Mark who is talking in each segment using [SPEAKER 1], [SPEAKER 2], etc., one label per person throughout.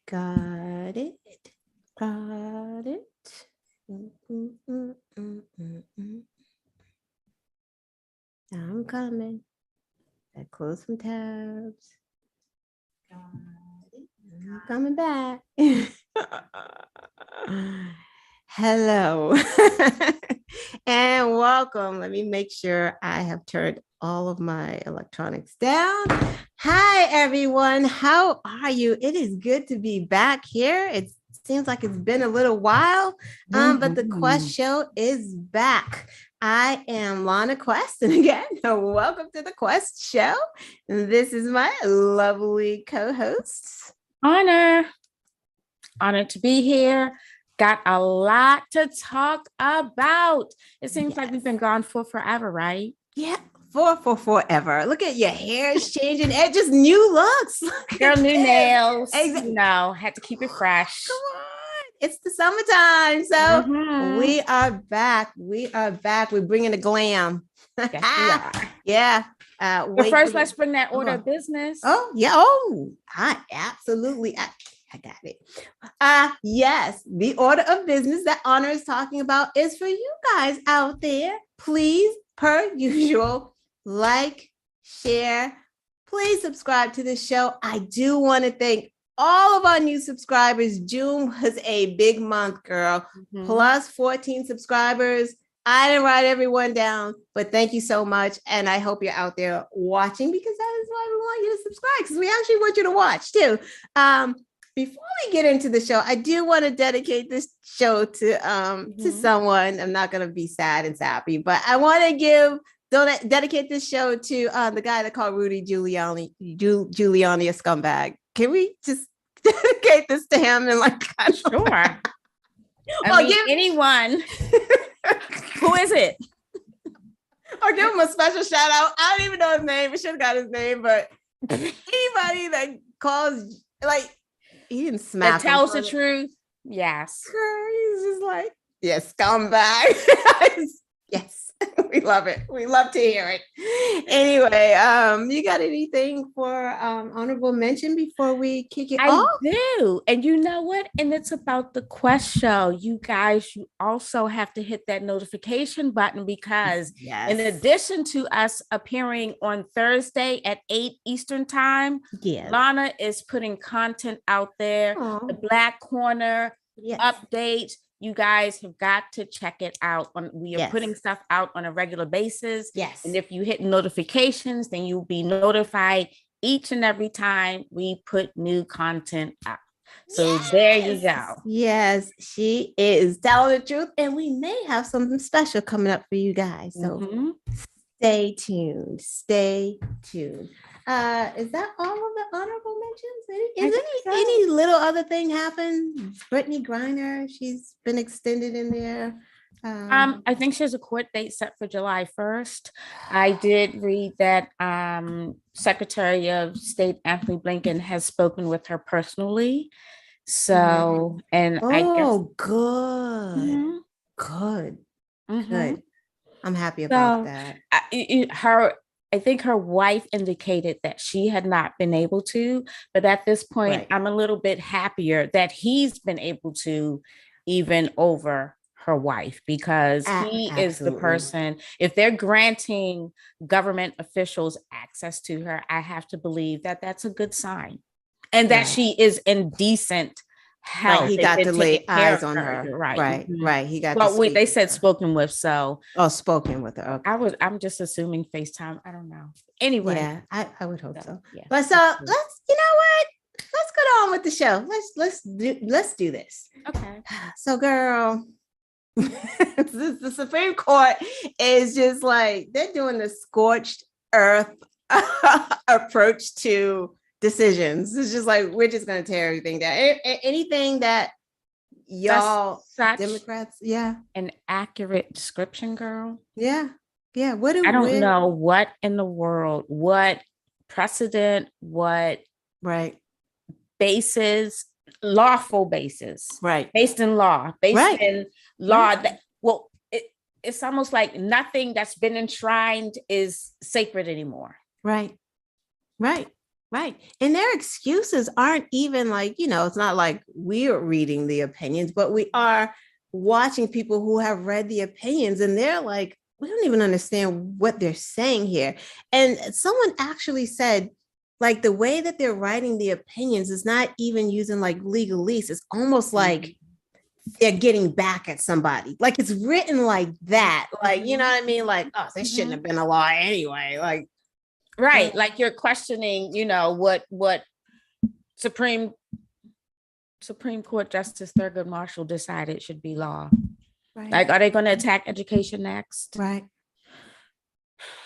[SPEAKER 1] Got it. Got it. I'm coming. I close some tabs. Got it. I'm coming back. Hello and welcome. Let me make sure I have turned all of my electronics down. Hi, everyone. How are you? It is good to be back here. It seems like it's been a little while, but the Quest Show is back. I am Lana Quest, and again, welcome to the Quest Show. This is my lovely co-hosts.
[SPEAKER 2] Honored to be here. Got a lot to talk about. It seems like we've been gone for forever, right?
[SPEAKER 1] Yeah, for forever. Look at your hair is changing. It just new looks.
[SPEAKER 2] Girl, new nails. You know, had to keep it fresh.
[SPEAKER 1] Come on. It's the summertime. So we are back. We're bringing the glam.
[SPEAKER 2] Yes, we are.
[SPEAKER 1] Yeah.
[SPEAKER 2] But first, let's bring that order of business.
[SPEAKER 1] Oh, yeah. Oh, I got it. Yes, the order of business that Honor is talking about is for you guys out there. Please, per usual, like, share, please subscribe to the show. I do want to thank all of our new subscribers. June was a big month, girl. Plus 14 subscribers. I didn't write everyone down, but thank you so much. And I hope you're out there watching, because that is why we want you to subscribe, because we actually want you to watch too. Before we get into the show, I do want to dedicate this show to someone. I'm not going to be sad and sappy, but I want to dedicate this show to the guy that called Rudy Giuliani a scumbag. Can we just dedicate this to him? And
[SPEAKER 2] Sure. I mean, anyone. Who is it?
[SPEAKER 1] Or give him a special shout out. I don't even know his name. I should have got his name, but anybody that calls, he didn't smack.
[SPEAKER 2] That tells the truth. Yes.
[SPEAKER 1] He's just like, yes, scumbag. Yes. We love it. We love to hear it. Anyway, you got anything for honorable mention before we kick it off?
[SPEAKER 2] I do. And you know what? And it's about the Quest Show. You guys, you also have to hit that notification button, because in addition to us appearing on Thursday at 8 Eastern time, Lana is putting content out there. The Black Corner update. You guys have got to check it out. We are putting stuff out on a regular basis.
[SPEAKER 1] Yes.
[SPEAKER 2] And if you hit notifications, then you'll be notified each and every time we put new content out. So there you go.
[SPEAKER 1] Yes, she is telling the truth. And we may have something special coming up for you guys. So stay tuned. Stay tuned. Is that all of the honorable mentions? Any little other thing happened? Brittany Griner, she's been extended in there.
[SPEAKER 2] I think she has a court date set for July 1st. I did read that Secretary of State Anthony Blinken has spoken with her personally. So, and I guess
[SPEAKER 1] good. Good. I'm happy about that.
[SPEAKER 2] I think her wife indicated that she had not been able to, but at this point, I'm a little bit happier that he's been able to, even over her wife, because he is the person. If they're granting government officials access to her, I have to believe that that's a good sign, and that she is in decent health.
[SPEAKER 1] He got to lay eyes on her. Right. He got.
[SPEAKER 2] Well, they said spoken with. So
[SPEAKER 1] spoken with her. Okay.
[SPEAKER 2] I'm just assuming FaceTime. I don't know. Anyway,
[SPEAKER 1] yeah, I would hope so. Yeah. But so let's. You know what? Let's get on with the show. Let's do this.
[SPEAKER 2] Okay.
[SPEAKER 1] So, girl, the Supreme Court is just like, they're doing the scorched earth approach to decisions. It's just like, we're just going to tear everything down. Anything that y'all Democrats,
[SPEAKER 2] an accurate description, girl.
[SPEAKER 1] Yeah. I
[SPEAKER 2] don't know what in the world, what precedent, what basis, lawful basis, based in law, in law that, it's almost like nothing that's been enshrined is sacred anymore.
[SPEAKER 1] Right. Right. And their excuses aren't even like, it's not like we're reading the opinions, but we are watching people who have read the opinions and they're like, we don't even understand what they're saying here. And someone actually said, like, the way that they're writing the opinions is not even using like legalese. It's almost like they're getting back at somebody. Like it's written like that. Like, you know what I mean? Like, oh, this shouldn't have been a law anyway. Like,
[SPEAKER 2] right. Like you're questioning, what Supreme Court Justice Thurgood Marshall decided should be law. Right. Like, are they going to attack education next?
[SPEAKER 1] Right.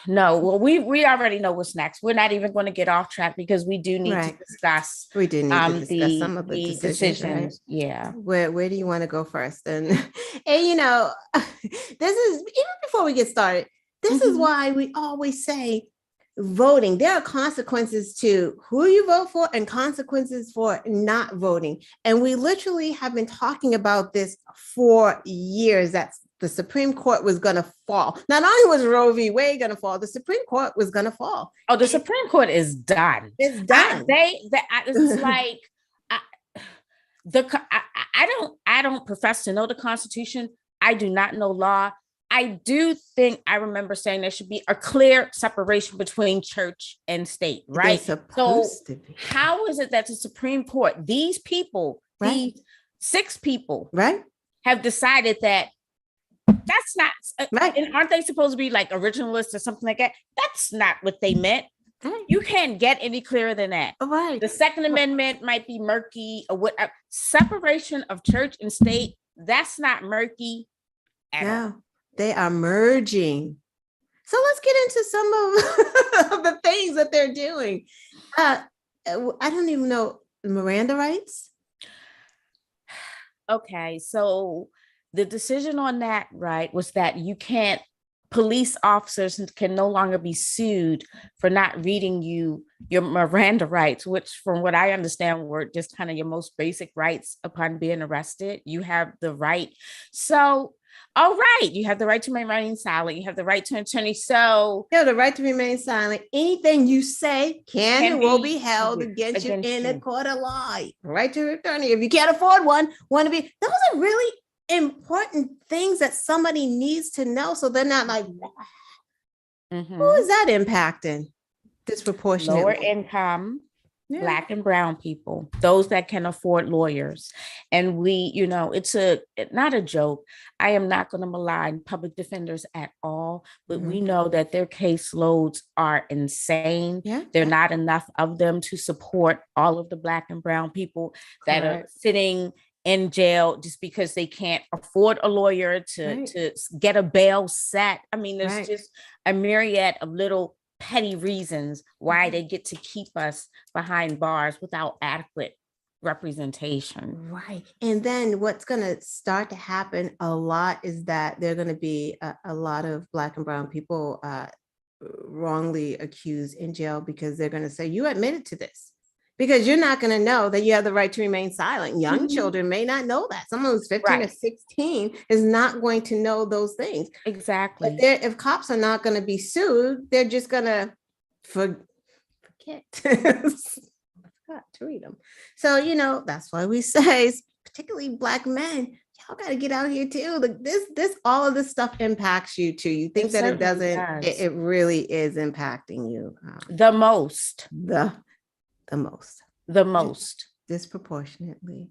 [SPEAKER 2] No, well, we already know what's next. We're not even going to get off track because we do need to discuss.
[SPEAKER 1] We do need to discuss some of the decisions. Right?
[SPEAKER 2] Yeah.
[SPEAKER 1] Where do you want to go first? And this is even before we get started. This is why we always say voting. There are consequences to who you vote for and consequences for not voting. And we literally have been talking about this for years. That's the Supreme Court was going to fall. Not only was Roe v. Wade going to fall, the Supreme Court was going to fall.
[SPEAKER 2] Oh, the Supreme Court is done.
[SPEAKER 1] It's done.
[SPEAKER 2] It's like I don't profess to know the Constitution. I do not know law. I do think I remember saying there should be a clear separation between church and state, right? So how is it that the Supreme Court, these people, these 6 people,
[SPEAKER 1] right,
[SPEAKER 2] have decided that that's not right? And aren't they supposed to be like originalists or something like that? That's not what they meant. Right. You can't get any clearer than that.
[SPEAKER 1] Right.
[SPEAKER 2] The Second Amendment might be murky or what. Separation of church and state, that's not murky at all.
[SPEAKER 1] They are merging. So let's get into some of the things that they're doing. I don't even know, Miranda rights.
[SPEAKER 2] Okay, so the decision on that, right, was that police officers can no longer be sued for not reading your Miranda rights, which from what I understand were just kind of your most basic rights upon being arrested. You have the right. So, all right, you have the right to remain silent. You have the right to an attorney. So
[SPEAKER 1] you have the right to remain silent. Anything you say can and will be held against you in a court of law. Right to an attorney. If you can't afford one to be. Those are really important things that somebody needs to know, so they're not like, who is that impacting disproportionately?
[SPEAKER 2] Lower income, Black and brown people, those that can afford lawyers. And it's not a joke. I am not going to malign public defenders at all, but we know that their caseloads are insane. There are not enough of them to support all of the Black and brown people that are sitting in jail just because they can't afford a lawyer to get a bail set. I mean, there's just a myriad of little petty reasons why they get to keep us behind bars without adequate representation.
[SPEAKER 1] Right. And then what's going to start to happen a lot is that there are going to be a lot of Black and brown people wrongly accused in jail because they're going to say, you admitted to this. Because you're not going to know that you have the right to remain silent. Young children may not know that. Someone who's 15 or 16 is not going to know those things.
[SPEAKER 2] Exactly.
[SPEAKER 1] But if cops are not going to be sued, they're just going to forget. I forgot to read them. So, that's why we say, particularly Black men, y'all got to get out here too. Like all of this stuff impacts you too. You think that it doesn't, it really is impacting you.
[SPEAKER 2] The most.
[SPEAKER 1] The most disproportionately.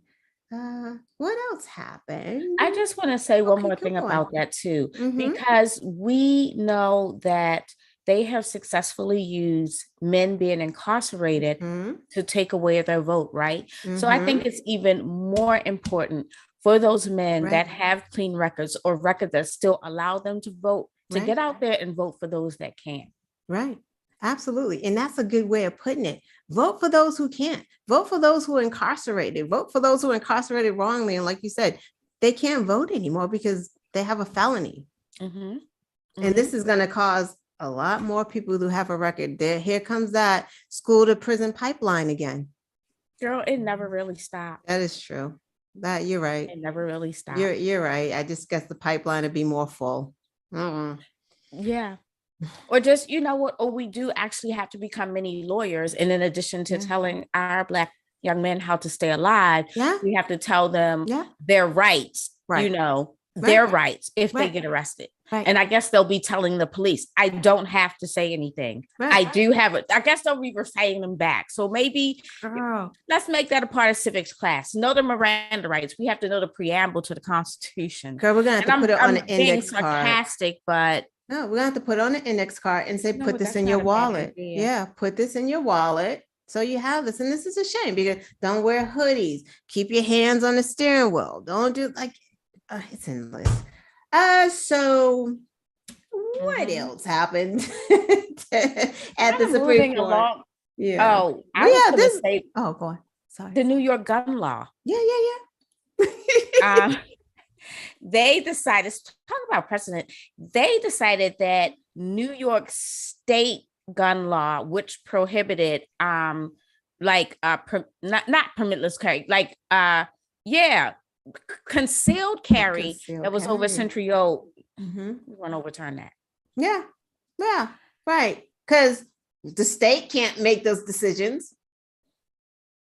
[SPEAKER 1] What else happened?
[SPEAKER 2] I just want to say one more thing about that too, because we know that they have successfully used men being incarcerated to take away their vote, right? So I think it's even more important for those men that have clean records or records that still allow them to vote, to get out there and vote for those that can't.
[SPEAKER 1] Right. Absolutely. And that's a good way of putting it. Vote for those who can't. Vote for those who are incarcerated. Vote for those who are incarcerated wrongly. And like you said, they can't vote anymore because they have a felony. And this is going to cause a lot more people who have a record. Here comes that school to prison pipeline again.
[SPEAKER 2] Girl, it never really stopped.
[SPEAKER 1] That is true. That you're right.
[SPEAKER 2] It never really stopped.
[SPEAKER 1] You're right. I just guess the pipeline would be more full.
[SPEAKER 2] Yeah. Or just, you know what, or we do actually have to become many lawyers. And in addition to telling our Black young men how to stay alive, we have to tell them their rights, their rights if they get arrested. And I guess they'll be telling the police, I don't have to say anything. I do have it. I guess they'll be reciting them back. So maybe let's make that a part of civics class. Know the Miranda rights. We have to know the preamble to the Constitution.
[SPEAKER 1] Girl, we're going to have to put it on an index card.
[SPEAKER 2] Sarcastic, but
[SPEAKER 1] no, we're going to have to put it on an index card and say, put this in your wallet. Yeah, put this in your wallet. So you have this. And this is a shame because don't wear hoodies. Keep your hands on the steering wheel. Don't do it's endless. So what else happened at the Supreme Court? Yeah.
[SPEAKER 2] Oh, go
[SPEAKER 1] on. Sorry.
[SPEAKER 2] The New York gun law.
[SPEAKER 1] Yeah.
[SPEAKER 2] They decided, talk about precedent. They decided that New York state gun law, which prohibited not permitless carry, concealed carry that was over a century old. We want to overturn that.
[SPEAKER 1] Yeah, right. Because the state can't make those decisions.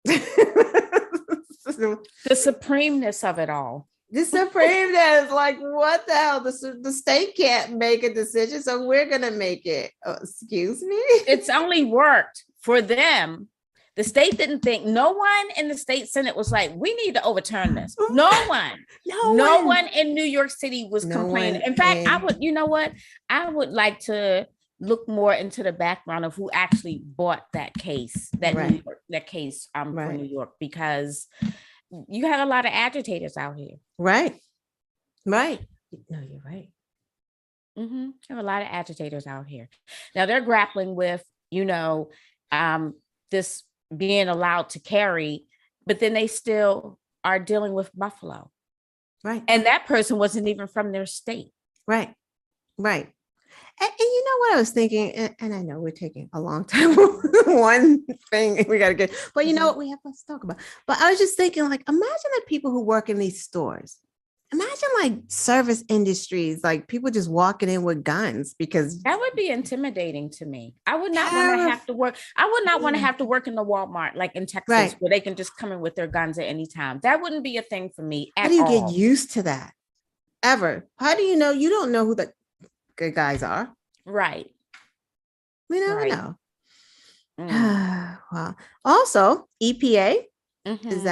[SPEAKER 2] The supremeness of it all.
[SPEAKER 1] The supremeness, like, what the hell? The state can't make a decision, so we're gonna make it. Oh, excuse me.
[SPEAKER 2] It's only worked for them. The state didn't think. No one in the state Senate was like, we need to overturn this. No one in New York City was complaining. In fact, I would like to look more into the background of who actually bought that case, for New York, because you have a lot of agitators out here. Right.
[SPEAKER 1] No, you're right.
[SPEAKER 2] You have a lot of agitators out here. Now they're grappling with, this being allowed to carry, but then they still are dealing with Buffalo.
[SPEAKER 1] Right.
[SPEAKER 2] And that person wasn't even from their state.
[SPEAKER 1] Right. And you know what I was thinking, and I know we're taking a long time. One thing we got to get, but you know what we have to talk about. But I was just thinking, like, imagine the people who work in these stores. Imagine like service industries, like people just walking in with guns, because
[SPEAKER 2] that would be intimidating to me. I would not want to have to work. I would not want to have to work in the Walmart, like in Texas, where they can just come in with their guns at any time. That wouldn't be a thing for me at all.
[SPEAKER 1] How do you get used to that? Ever? How do you know? You don't know who the good guys are.
[SPEAKER 2] Right.
[SPEAKER 1] We never know. Wow. Also, EPA is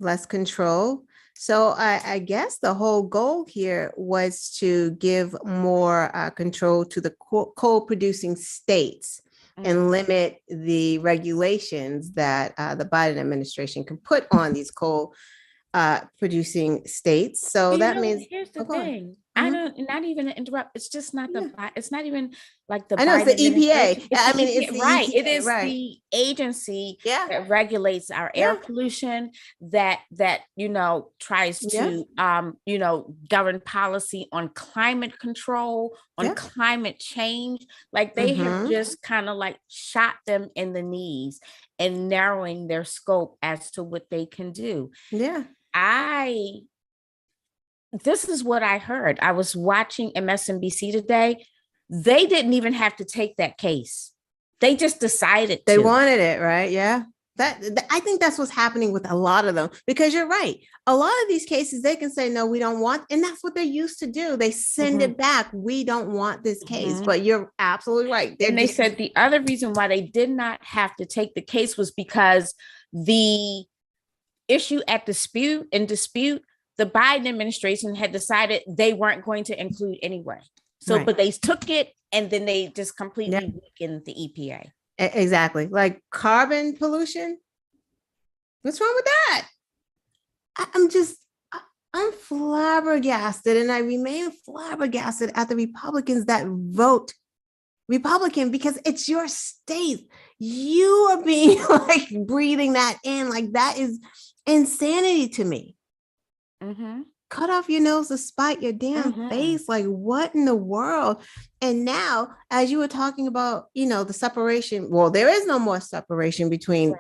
[SPEAKER 1] less control. So I guess the whole goal here was to give more control to the coal producing states and limit the regulations that the Biden administration can put on these coal producing states. So that means
[SPEAKER 2] here's the thing. I don't, not even to interrupt. It's just not it's not even like the
[SPEAKER 1] I know it's the EPA.
[SPEAKER 2] I mean, it's right. It is the agency that regulates our air pollution, that tries to govern policy on climate control, on climate change. Like they have just kind of like shot them in the knees and narrowing their scope as to what they can do.
[SPEAKER 1] Yeah.
[SPEAKER 2] This is what I heard. I was watching MSNBC today. They didn't even have to take that case. They just decided
[SPEAKER 1] they wanted it, right? Yeah. I think that's what's happening with a lot of them, because you're right. A lot of these cases, they can say, no, we don't want, and that's what they're used to do. They send it back. We don't want this case, but you're absolutely right.
[SPEAKER 2] And they said the other reason why they did not have to take the case was because the issue at dispute, the Biden administration had decided they weren't going to include anyway. So, but they took it and then they just completely weakened the EPA.
[SPEAKER 1] Exactly. Like carbon pollution. What's wrong with that? I'm flabbergasted, and I remain flabbergasted at the Republicans that vote Republican, because it's your state. You are being like breathing that in. Like that is insanity to me. Cut off your nose to spite your damn face. Like what in the world? And now, as you were talking about, the separation, well, there is no more separation between,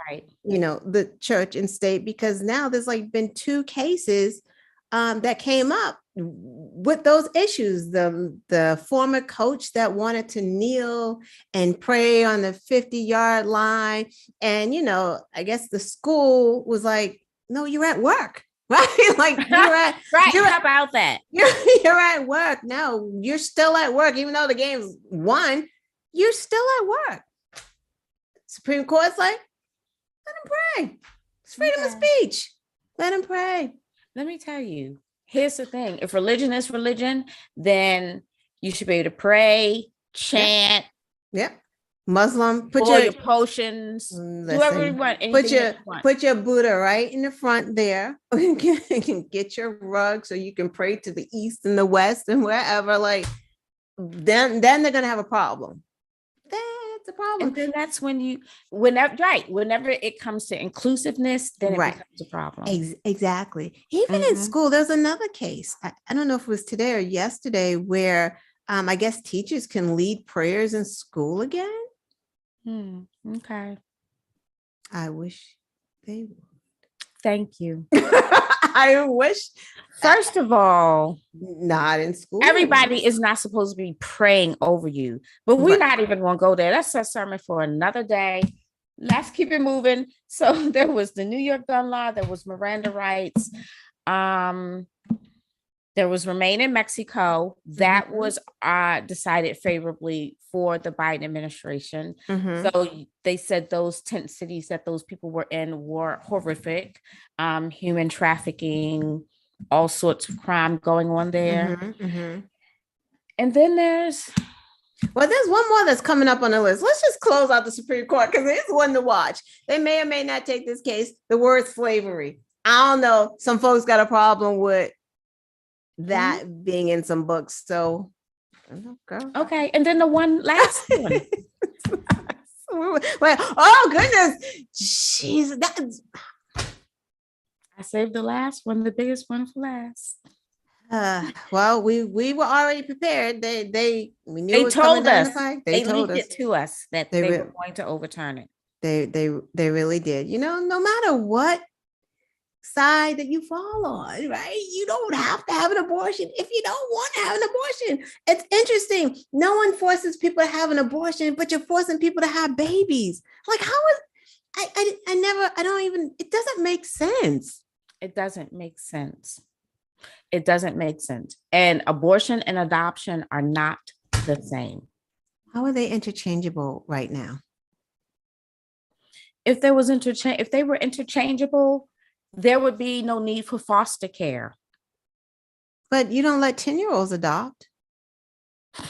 [SPEAKER 1] the church and state, because now there's like been 2 cases that came up with those issues. The former coach that wanted to kneel and pray on the 50-yard line. And, I guess the school was like, no, you're at work. Right? Like
[SPEAKER 2] right. How about that?
[SPEAKER 1] You're at work. No, you're still at work. Even though the game's won, you're still at work. Supreme Court's like, let him pray. It's freedom of speech. Let him pray.
[SPEAKER 2] Let me tell you, here's the thing. If religion is religion, then you should be able to pray, chant.
[SPEAKER 1] Yep. Muslim,
[SPEAKER 2] put your potions, whoever you want.
[SPEAKER 1] Put your Buddha right in the front there. Get your rug so you can pray to the east and the west and wherever. Like, then they're gonna have a problem. That's a problem.
[SPEAKER 2] And then that's whenever it comes to inclusiveness, then it becomes a problem.
[SPEAKER 1] Exactly. Even in school, there's another case. I don't know if it was today or yesterday where I guess teachers can lead prayers in school again.
[SPEAKER 2] Okay.
[SPEAKER 1] I wish they would.
[SPEAKER 2] Thank you.
[SPEAKER 1] I wish.
[SPEAKER 2] First of all,
[SPEAKER 1] not in school.
[SPEAKER 2] Everybody is not supposed to be praying over you, but we're not even going to go there. That's a sermon for another day. Let's keep it moving. So there was the New York gun law. There was Miranda rights. There was Remain in Mexico. That was decided favorably for the Biden administration. So they said those tent cities that those people were in were horrific. Human trafficking, all sorts of crime going on there. And then there's
[SPEAKER 1] one more that's coming up on the list. Let's just close out the Supreme Court because it's one to watch. They may or may not take this case. The word slavery. I don't know. Some folks got a problem with that being in some books. So,
[SPEAKER 2] okay. And then the last one.
[SPEAKER 1] Oh goodness, jeez,
[SPEAKER 2] I saved the last one, the biggest one for last.
[SPEAKER 1] Well, we were already prepared. We knew
[SPEAKER 2] they told us.
[SPEAKER 1] They
[SPEAKER 2] told us it to us that they were going to overturn it.
[SPEAKER 1] They really did. No matter what side that you fall on, right? You don't have to have an abortion if you don't want to have an abortion. It's interesting. No one forces people to have an abortion, but you're forcing people to have babies. Like, how is it doesn't make sense.
[SPEAKER 2] It doesn't make sense. It doesn't make sense. And abortion and adoption are not the same.
[SPEAKER 1] How are they interchangeable right now?
[SPEAKER 2] If they were interchangeable, there would be no need for foster care.
[SPEAKER 1] But you don't let 10-year-olds adopt.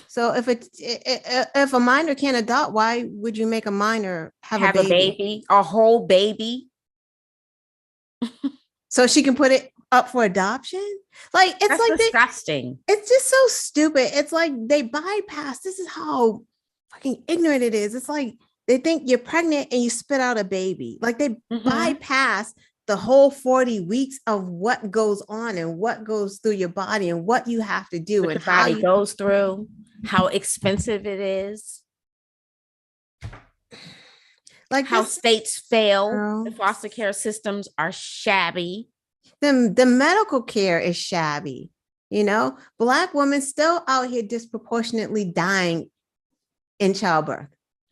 [SPEAKER 1] So if a minor can't adopt, why would you make a minor have a baby?
[SPEAKER 2] A whole baby?
[SPEAKER 1] So she can put it up for adoption? Like, it's
[SPEAKER 2] That's disgusting.
[SPEAKER 1] It's just so stupid. It's like they bypass. This is how fucking ignorant it is. It's like they think you're pregnant and you spit out a baby. Like they bypass the whole 40 weeks of what goes on and what goes through your body and what you have to do and
[SPEAKER 2] the body goes through, how expensive it is, like how states fail. The foster care systems are shabby.
[SPEAKER 1] The medical care is shabby. Black women still out here disproportionately dying in childbirth.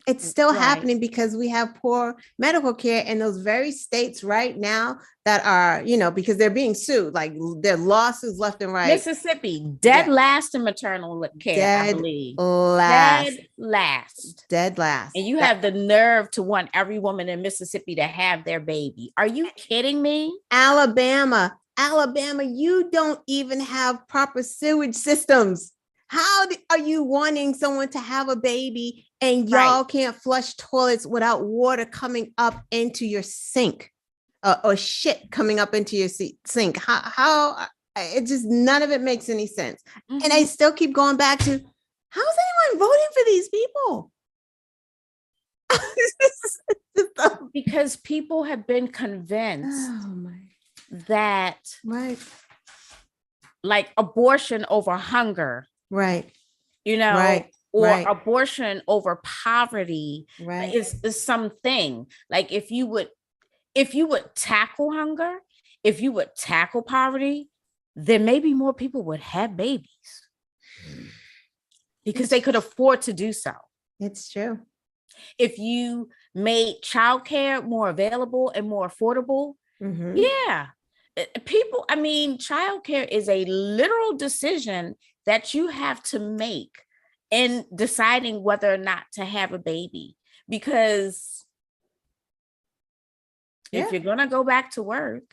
[SPEAKER 1] It's still happening because we have poor medical care in those very states right now that are, because they're being sued, like there are lawsuits left and right.
[SPEAKER 2] Mississippi, dead last in maternal care, I believe.
[SPEAKER 1] Dead
[SPEAKER 2] last.
[SPEAKER 1] And
[SPEAKER 2] you have the nerve to want every woman in Mississippi to have their baby. Are you kidding me?
[SPEAKER 1] Alabama, you don't even have proper sewage systems. How are you wanting someone to have a baby and y'all can't flush toilets without water coming up into your sink or shit coming up into your sink? How it just, none of it makes any sense. And I still keep going back to, how's anyone voting for these people?
[SPEAKER 2] Because people have been convinced that like abortion over hunger.
[SPEAKER 1] Right.
[SPEAKER 2] Or abortion over poverty is something. Like if you would tackle hunger, if you would tackle poverty, then maybe more people would have babies because they could afford to do so.
[SPEAKER 1] It's true.
[SPEAKER 2] If you made childcare more available and more affordable, yeah. People, I mean, childcare is a literal decision that you have to make in deciding whether or not to have a baby. Because if you're going to go back to work,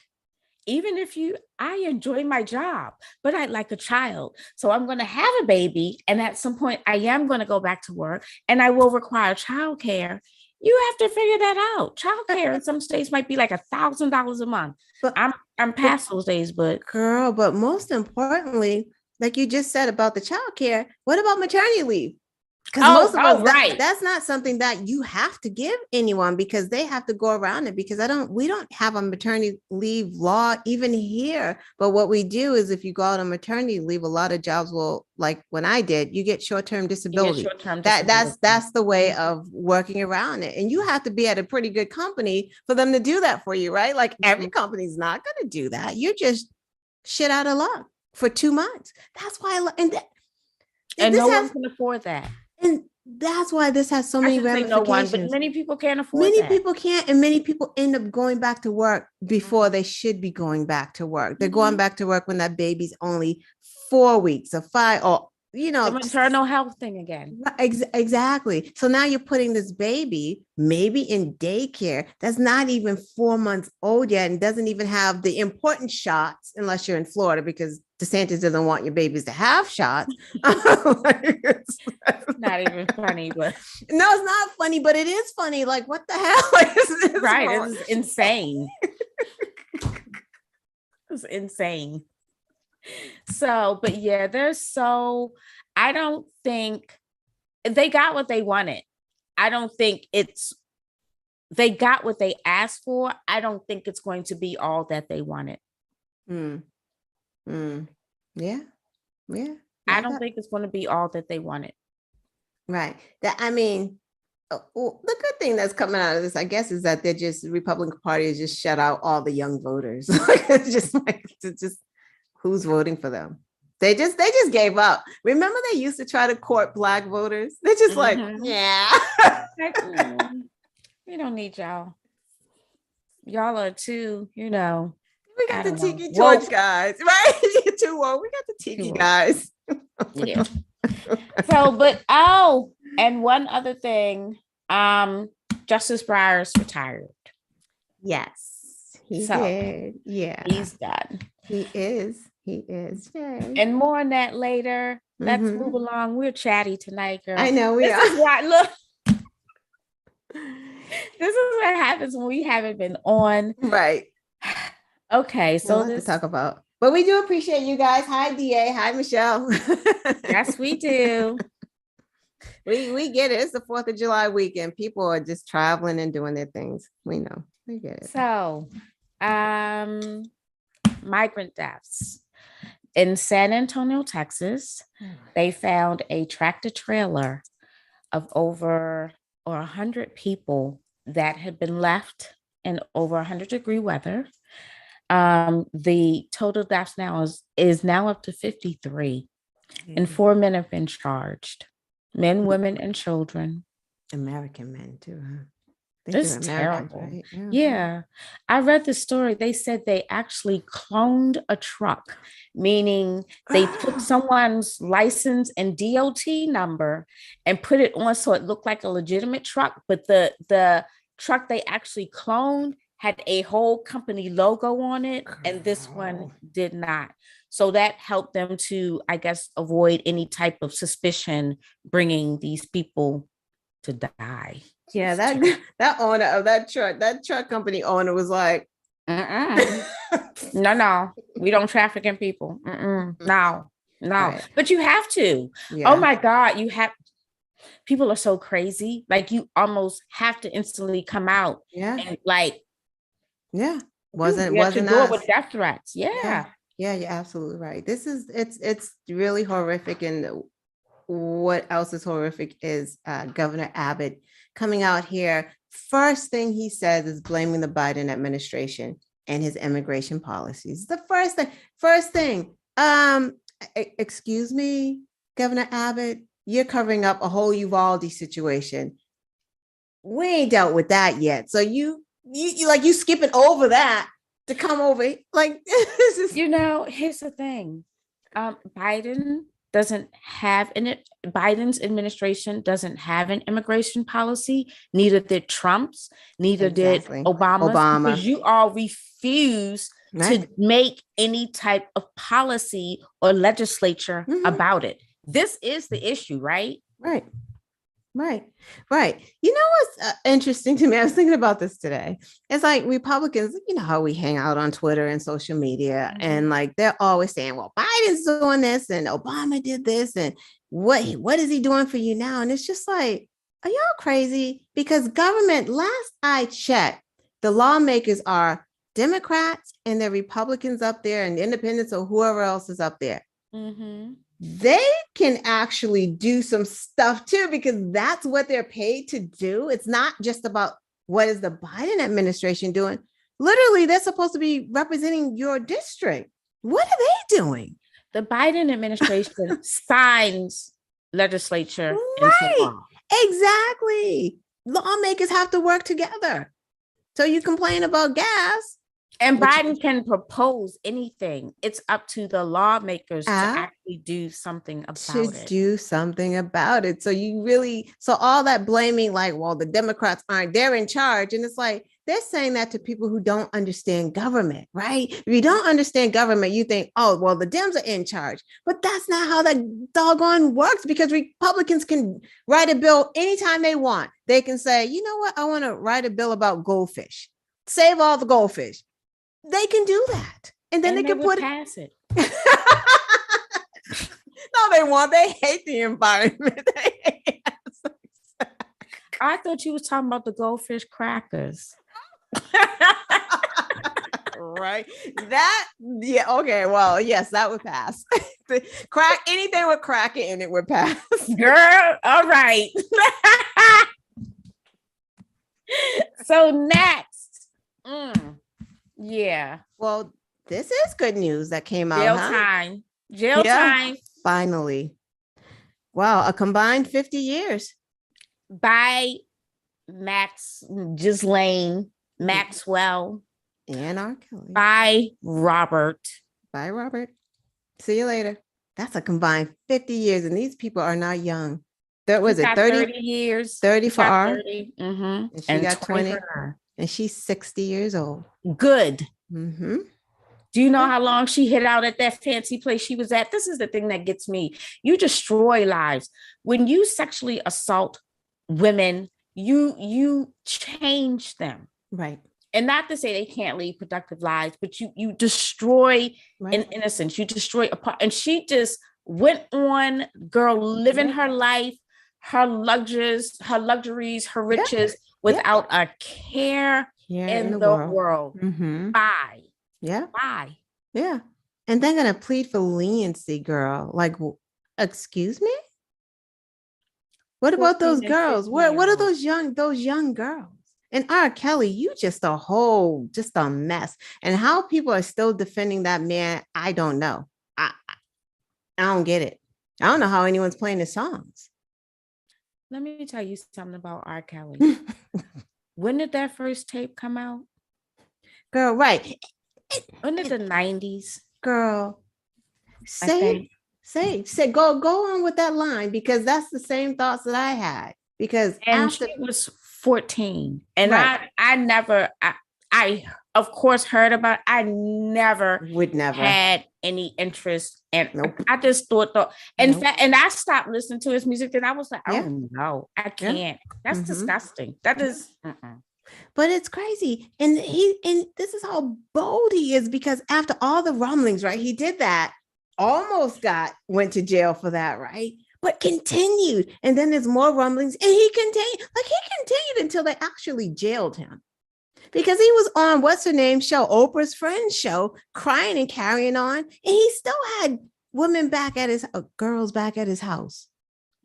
[SPEAKER 2] even if I enjoy my job, but I like a child. So I'm going to have a baby. And at some point I am going to go back to work and I will require childcare. You have to figure that out. Childcare in some states might be like $1,000 a month. But I'm past those days, but
[SPEAKER 1] but most importantly, like you just said about the childcare, what about maternity leave? Because most of us, that's not something that you have to give anyone because they have to go around it because we don't have a maternity leave law even here. But what we do is if you go out on maternity leave, a lot of jobs will, like when I did, you get short-term disability. That's the way of working around it. And you have to be at a pretty good company for them to do that for you, right? Like every company's not going to do that. You're just shit out of luck for 2 months. That's why
[SPEAKER 2] and no one can afford that.
[SPEAKER 1] And that's why this has so many ramifications.
[SPEAKER 2] No one, but many people can't afford
[SPEAKER 1] that. Many people can't, and many people end up going back to work before they should be going back to work. They're going back to work when that baby's only 4 weeks or 5, or
[SPEAKER 2] the maternal health thing again.
[SPEAKER 1] Exactly. So now you're putting this baby maybe in daycare that's not even 4 months old yet and doesn't even have the important shots unless you're in Florida because DeSantis doesn't want your babies to have shots.
[SPEAKER 2] It's not even funny, but
[SPEAKER 1] no, it's not funny, but it is funny. Like, what the hell? Like,
[SPEAKER 2] right. It's insane. It's insane. So, but yeah, I don't think they got what they wanted. I don't think they got what they asked for. I don't think it's going to be all that they wanted.
[SPEAKER 1] Yeah.
[SPEAKER 2] I don't think it's going to be all that they wanted.
[SPEAKER 1] Right. The good thing that's coming out of this, I guess, is that the Republican Party has just shut out all the young voters. It's just who's voting for them. They just gave up. Remember, they used to try to court Black voters. They're just like, yeah.
[SPEAKER 2] We don't need y'all. Y'all are too,
[SPEAKER 1] We got the tiki torch guys, right? You're too woke. We got the tiki guys.
[SPEAKER 2] Yeah. So, and one other thing, Justice Breyer's retired.
[SPEAKER 1] Yes, he did. Yeah,
[SPEAKER 2] he's done.
[SPEAKER 1] He is. Yay.
[SPEAKER 2] And more on that later. Let's move along. We're chatty tonight, girl.
[SPEAKER 1] I know we are.
[SPEAKER 2] This is why, look. This is what happens when we haven't been on.
[SPEAKER 1] Right.
[SPEAKER 2] Okay, so
[SPEAKER 1] to talk about. But we do appreciate you guys. Hi, DA. Hi, Michelle.
[SPEAKER 2] Yes, we do.
[SPEAKER 1] We get it. It's the 4th of July weekend. People are just traveling and doing their things. We know. We get it.
[SPEAKER 2] So, migrant deaths. In San Antonio, Texas, they found a tractor trailer of over 100 people that had been left in over 100-degree weather. The total deaths now is now up to 53, and 4 men have been charged. Men, women, and children.
[SPEAKER 1] American men too, huh?
[SPEAKER 2] It's terrible. Right? Yeah. I read the story. They said they actually cloned a truck, meaning they took someone's license and DOT number and put it on so it looked like a legitimate truck. But the truck they actually cloned had a whole company logo on it, and this one did not. So that helped them to, I guess, avoid any type of suspicion bringing these people to die.
[SPEAKER 1] Yeah, that owner of that truck company owner was like,
[SPEAKER 2] no, we don't traffic in people. No. Right. But you have to. Yeah. Oh my God, people are so crazy. Like you almost have to instantly come out.
[SPEAKER 1] Yeah.
[SPEAKER 2] And like,
[SPEAKER 1] yeah,
[SPEAKER 2] wasn't us. With death threats. Yeah,
[SPEAKER 1] you're absolutely right. It's really horrific, and what else is horrific is Governor Abbott coming out here. First thing he says is blaming the Biden administration. and his immigration policies. The first thing, excuse me, Governor Abbott, you're covering up a whole Uvalde situation. We ain't dealt with that yet. So you skipping over that to come over. Like,
[SPEAKER 2] here's the thing. Biden's administration doesn't have an immigration policy. Neither did Trump's, neither did Obama's, because you all refuse to make any type of policy or legislature about it. This is the issue, right?
[SPEAKER 1] Right. You know what's interesting to me? I was thinking about this today. It's like Republicans, you know how we hang out on Twitter and social media, and like they're always saying, well, Biden's doing this and Obama did this, and what is he doing for you now? And it's just like, are y'all crazy? Because government, last I checked, the lawmakers are Democrats and the Republicans up there and independents or whoever else is up there. They can actually do some stuff too, because that's what they're paid to do. It's not just about what is the Biden administration doing. Literally, they're supposed to be representing your district. What are they doing?
[SPEAKER 2] The Biden administration signs legislature
[SPEAKER 1] right
[SPEAKER 2] into law.
[SPEAKER 1] Exactly. Lawmakers have to work together. So you complain about gas.
[SPEAKER 2] And Biden can propose anything. It's up to the lawmakers to actually do something about it.
[SPEAKER 1] Do something about it. So all that blaming, like, well, the Democrats they're in charge. And it's like, they're saying that to people who don't understand government, right? If you don't understand government, you think, oh, well, the Dems are in charge. But that's not how that doggone works, because Republicans can write a bill anytime they want. They can say, you know what? I want to write a bill about goldfish. Save all the goldfish. They can do that. And then they can
[SPEAKER 2] pass it.
[SPEAKER 1] No, they won't. They hate the environment.
[SPEAKER 2] I thought you was talking about the goldfish crackers.
[SPEAKER 1] Right. Okay. Well, yes, that would pass. Anything with cracker in it would pass.
[SPEAKER 2] Girl, all right. So next. Yeah.
[SPEAKER 1] Well, this is good news that came out.
[SPEAKER 2] Jail time.
[SPEAKER 1] Finally. Wow, a combined 50 years.
[SPEAKER 2] By Ghislaine Maxwell.
[SPEAKER 1] And R. Kelly.
[SPEAKER 2] By Robert.
[SPEAKER 1] See you later. That's a combined 50 years. And these people are not young. That was it, 30
[SPEAKER 2] years.
[SPEAKER 1] 30 for R.
[SPEAKER 2] 30.
[SPEAKER 1] And she got 20. And she's 60 years old.
[SPEAKER 2] Good. Do you know how long she hid out at that fancy place she was at? This is the thing that gets me. You destroy lives. When you sexually assault women, you change them.
[SPEAKER 1] Right.
[SPEAKER 2] And not to say they can't lead productive lives, but you destroy an innocence. You destroy a part. And she just went on, girl, living her life, her luxuries, her riches, without a care in the world. Bye.
[SPEAKER 1] Yeah.
[SPEAKER 2] Bye.
[SPEAKER 1] Yeah. And they're going to plead for leniency, girl. Like, excuse me? What about those girls? What are those young girls? And R. Kelly, you just a mess. And how people are still defending that man, I don't know. I don't get it. I don't know how anyone's playing his songs.
[SPEAKER 2] Let me tell you something about R. Kelly. When did that first tape come out?
[SPEAKER 1] Girl, right.
[SPEAKER 2] When did the 90s?
[SPEAKER 1] Girl, say, go on with that line, because that's the same thoughts that I had. Because
[SPEAKER 2] she was 14. And I of course heard about it. I would never had any interest, and I just thought in fact, and I stopped listening to his music, and I was like, oh no, I can't. That's disgusting. That is
[SPEAKER 1] But it's crazy. And this is how bold he is, because after all the rumblings, right? He did that, almost went to jail for that, right? But continued. And then there's more rumblings, and he continued until they actually jailed him. Because he was on what's her name show, Oprah's Friends show, crying and carrying on. And he still had girls back at his house.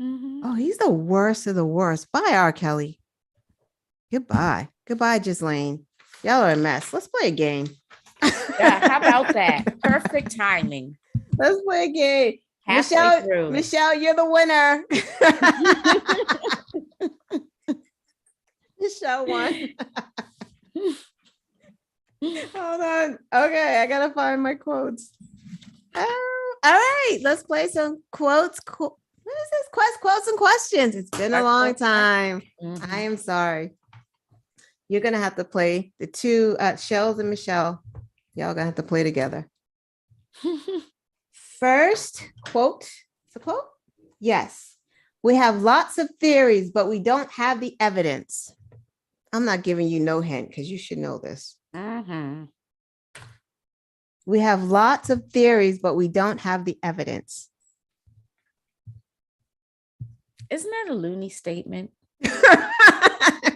[SPEAKER 1] Oh, he's the worst of the worst. Bye, R. Kelly. Goodbye, Ghislaine. Y'all are a mess. Let's play a game.
[SPEAKER 2] Yeah, how about that? Perfect timing.
[SPEAKER 1] Let's play a game. Michelle, you're the winner. Michelle won. Hold on. Okay, I gotta find my quotes. All right, let's play some quotes. What is this? Quotes and questions. It's been a long time. I am sorry. You're gonna have to play the two Shells and Michelle. Y'all gonna have to play together. First quote. It's a quote. Yes, we have lots of theories, but we don't have the evidence. I'm not giving you no hint because you should know this. We have lots of theories, but we don't have the evidence.
[SPEAKER 2] Isn't that a loony statement?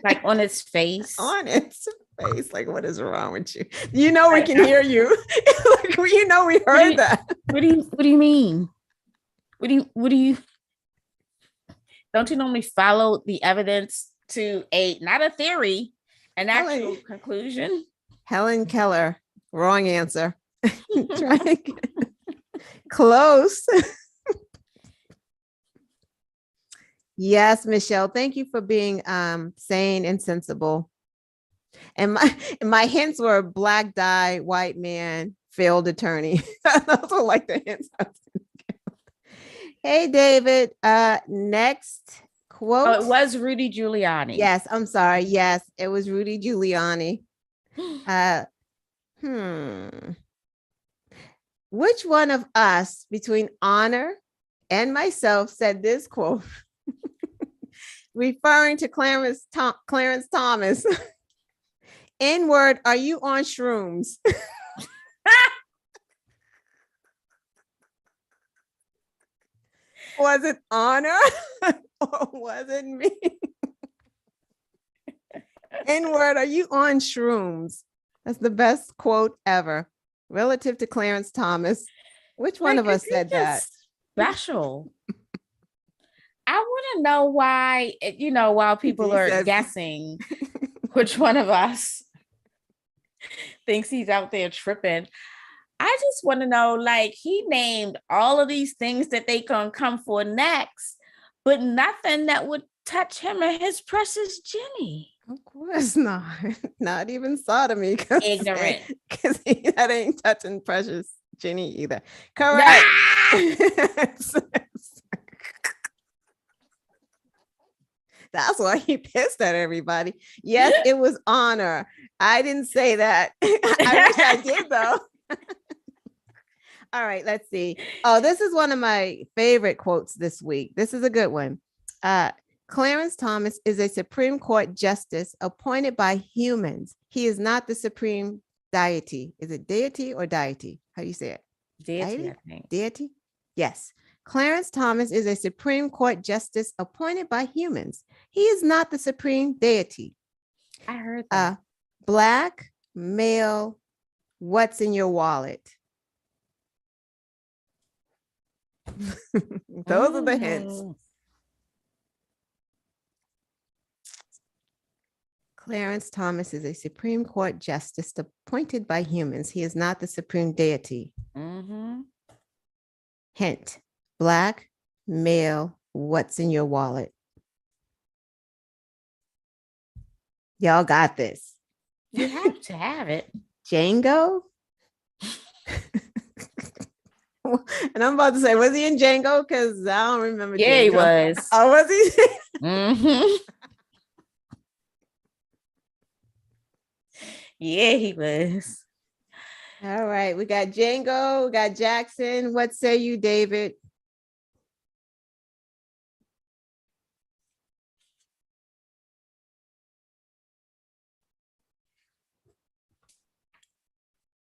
[SPEAKER 2] Like on its face?
[SPEAKER 1] On its face. Like, what is wrong with you? You know, we can hear you. Like, you know, we heard that.
[SPEAKER 2] What do you mean? What do you don't you normally follow the evidence to not a theory, an actual conclusion?
[SPEAKER 1] Helen Keller, wrong answer. Close. Yes, Michelle, thank you for being sane and sensible. And my hints were black dye, white man, failed attorney. Those were like the hints. Hey, David. Next quote.
[SPEAKER 2] Oh, it was Rudy Giuliani.
[SPEAKER 1] Yes, I'm sorry. Yes, it was Rudy Giuliani. Which one of us between Honor and myself said this quote? Referring to Clarence Thomas. N-word, are you on shrooms? Was it Honor or was it me? N-word, are you on shrooms? That's the best quote ever relative to Clarence Thomas. Which one of us said that?
[SPEAKER 2] Special. I want to know why, while people are guessing which one of us thinks he's out there tripping. I just want to know, like, he named all of these things that they can come for next, but nothing that would touch him and his precious Jenny.
[SPEAKER 1] Of course not. Not even sodomy.
[SPEAKER 2] Ignorant.
[SPEAKER 1] Because that ain't touching precious Jenny either. Correct. That's why he pissed at everybody. Yes, it was Honor. I didn't say that. I wish I did, though. All right, let's see. Oh, this is one of my favorite quotes this week. This is a good one. Clarence Thomas is a Supreme Court justice appointed by humans. He is not the supreme deity. Is it deity or deity? How do you say it?
[SPEAKER 2] Deity, I think.
[SPEAKER 1] Deity? Yes. Clarence Thomas is a Supreme Court justice appointed by humans. He is not the supreme deity.
[SPEAKER 2] I heard that.
[SPEAKER 1] Black, male, what's in your wallet? Those are the hints. Clarence Thomas is a Supreme Court justice appointed by humans. He is not the supreme deity. Hint. Black, male, what's in your wallet? Y'all got this.
[SPEAKER 2] You have to have it.
[SPEAKER 1] Django? And I'm about to say, was he in Django? Because I don't remember.
[SPEAKER 2] Yeah,
[SPEAKER 1] Django.
[SPEAKER 2] He was.
[SPEAKER 1] Oh, was he?
[SPEAKER 2] Yeah, he was.
[SPEAKER 1] All right. We got Django. We got Jackson. What say you, David?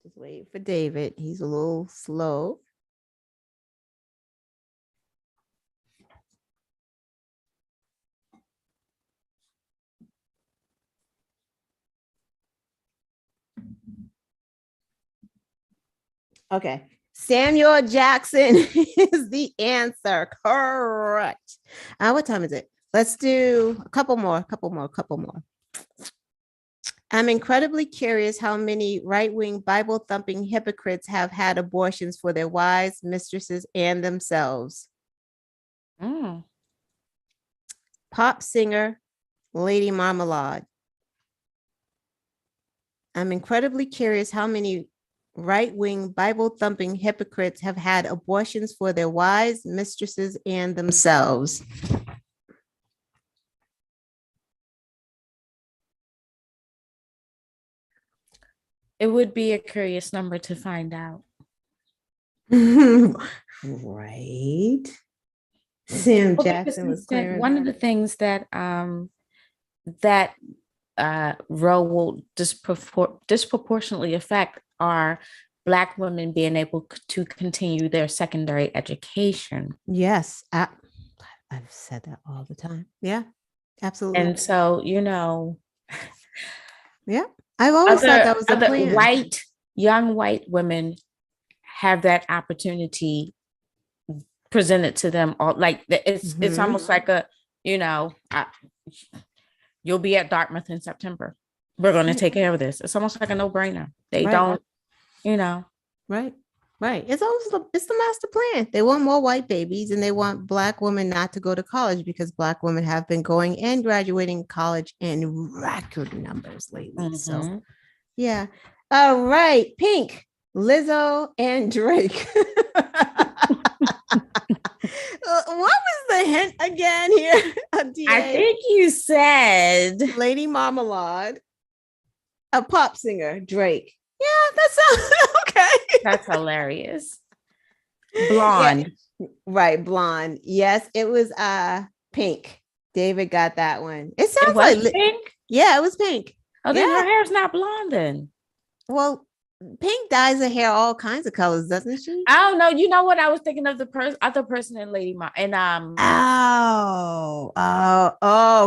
[SPEAKER 1] Just wait for David. He's a little slow. Okay. Samuel Jackson is the answer. Correct. What time is it? Let's do a couple more. I'm incredibly curious how many right-wing Bible-thumping hypocrites have had abortions for their wives, mistresses, and themselves. Pop singer, Lady Marmalade. I'm incredibly curious how many right-wing Bible-thumping hypocrites have had abortions for their wives, mistresses, and themselves.
[SPEAKER 2] It would be a curious number to find out.
[SPEAKER 1] Right. Sam Jackson was clear.
[SPEAKER 2] One of the things that that Roe will disproportionately affect are Black women being able to continue their secondary education.
[SPEAKER 1] Yes, I've said that all the time. Yeah, absolutely.
[SPEAKER 2] And so,
[SPEAKER 1] yeah, I've always thought that was the plan.
[SPEAKER 2] Young white women have that opportunity presented to them. It's almost like you'll be at Dartmouth in September. We're going to take care of this. It's almost like a no-brainer. They don't,
[SPEAKER 1] Right. It's the master plan. They want more white babies and they want Black women not to go to college because Black women have been going and graduating college in record numbers lately. So, yeah. All right. Pink, Lizzo, and Drake. What was the hint again here?
[SPEAKER 2] I think you said
[SPEAKER 1] Lady Marmalade, a pop singer, Drake. Yeah, that sounds okay.
[SPEAKER 2] That's hilarious. Blonde.
[SPEAKER 1] Yeah. Right, blonde. Yes, it was Pink. David got that one. It sounds like
[SPEAKER 2] Pink.
[SPEAKER 1] Yeah, it was Pink.
[SPEAKER 2] Oh, then her hair's not blonde then.
[SPEAKER 1] Well, Pink dyes her hair all kinds of colors, doesn't she?
[SPEAKER 2] I don't know. You know what? I was thinking of the other person in Lady Ma and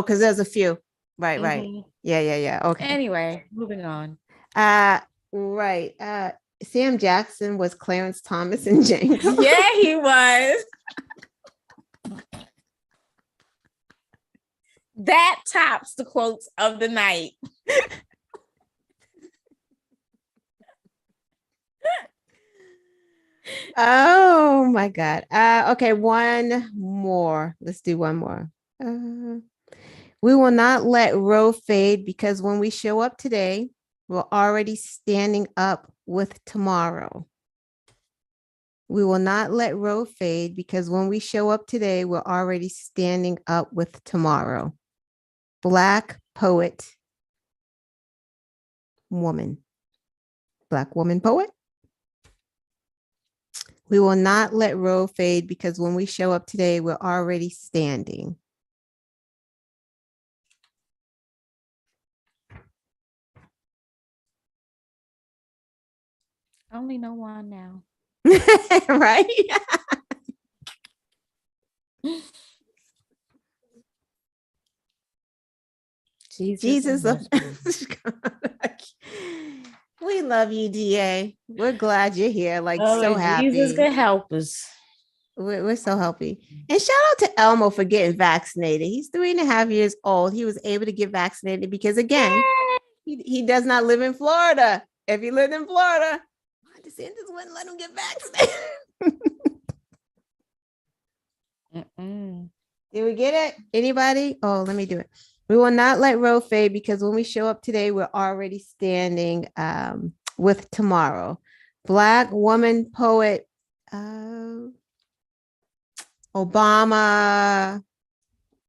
[SPEAKER 1] because there's a few. Right. Yeah. Okay.
[SPEAKER 2] Anyway, moving on.
[SPEAKER 1] Right. Sam Jackson was Clarence Thomas and James.
[SPEAKER 2] Yeah, he was. That tops the quotes of the night.
[SPEAKER 1] Oh my God. Okay, one more. Let's do one more. We will not let Roe fade because when we show up today, we're already standing up with tomorrow. We will not let Roe fade because when we show up today, we're already standing up with tomorrow. Black poet, woman. Black woman poet. We will not let Roe fade because when we show up today, we're already standing.
[SPEAKER 2] I only know one now.
[SPEAKER 1] Right? Jesus. We love you, DA. We're glad you're here. So happy.
[SPEAKER 2] Jesus can help us.
[SPEAKER 1] We're so happy. And shout out to Elmo for getting vaccinated. He's 3.5 years old. He was able to get vaccinated because, again, he does not live in Florida. If he lived in Florida, DeSantis wouldn't let him get vaccinated. Did we get it? Anybody? Oh, let me do it. We will not let Roe fade because when we show up today, we're already standing with tomorrow. Black woman poet, Obama.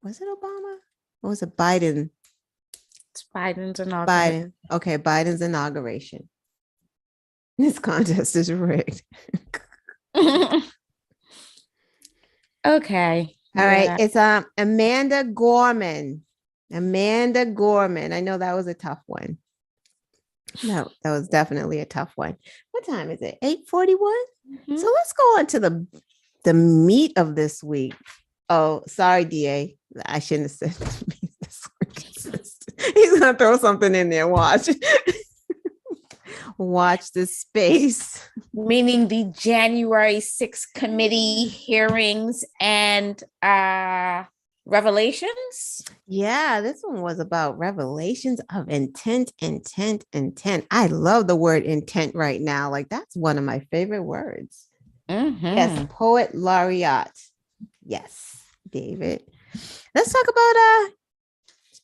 [SPEAKER 1] Was it Obama? Or was it Biden?
[SPEAKER 2] It's Biden's inauguration.
[SPEAKER 1] Okay, Biden's inauguration. This contest is rigged.
[SPEAKER 2] Okay.
[SPEAKER 1] All right. It's Amanda Gorman. Amanda Gorman. I know that was a tough one. No, that was definitely a tough one. What time is it? 8:41? Mm-hmm. So let's go on to the meat of this week. Oh, sorry, DA. I shouldn't have said meat this week. He's gonna throw something in there. Watch. Watch this space.
[SPEAKER 2] Meaning the January 6th committee hearings and Revelations.
[SPEAKER 1] Yeah, this one was about revelations of intent. I love the word intent right now. Like that's one of my favorite words. Yes, poet laureate. Yes, David. Let's talk about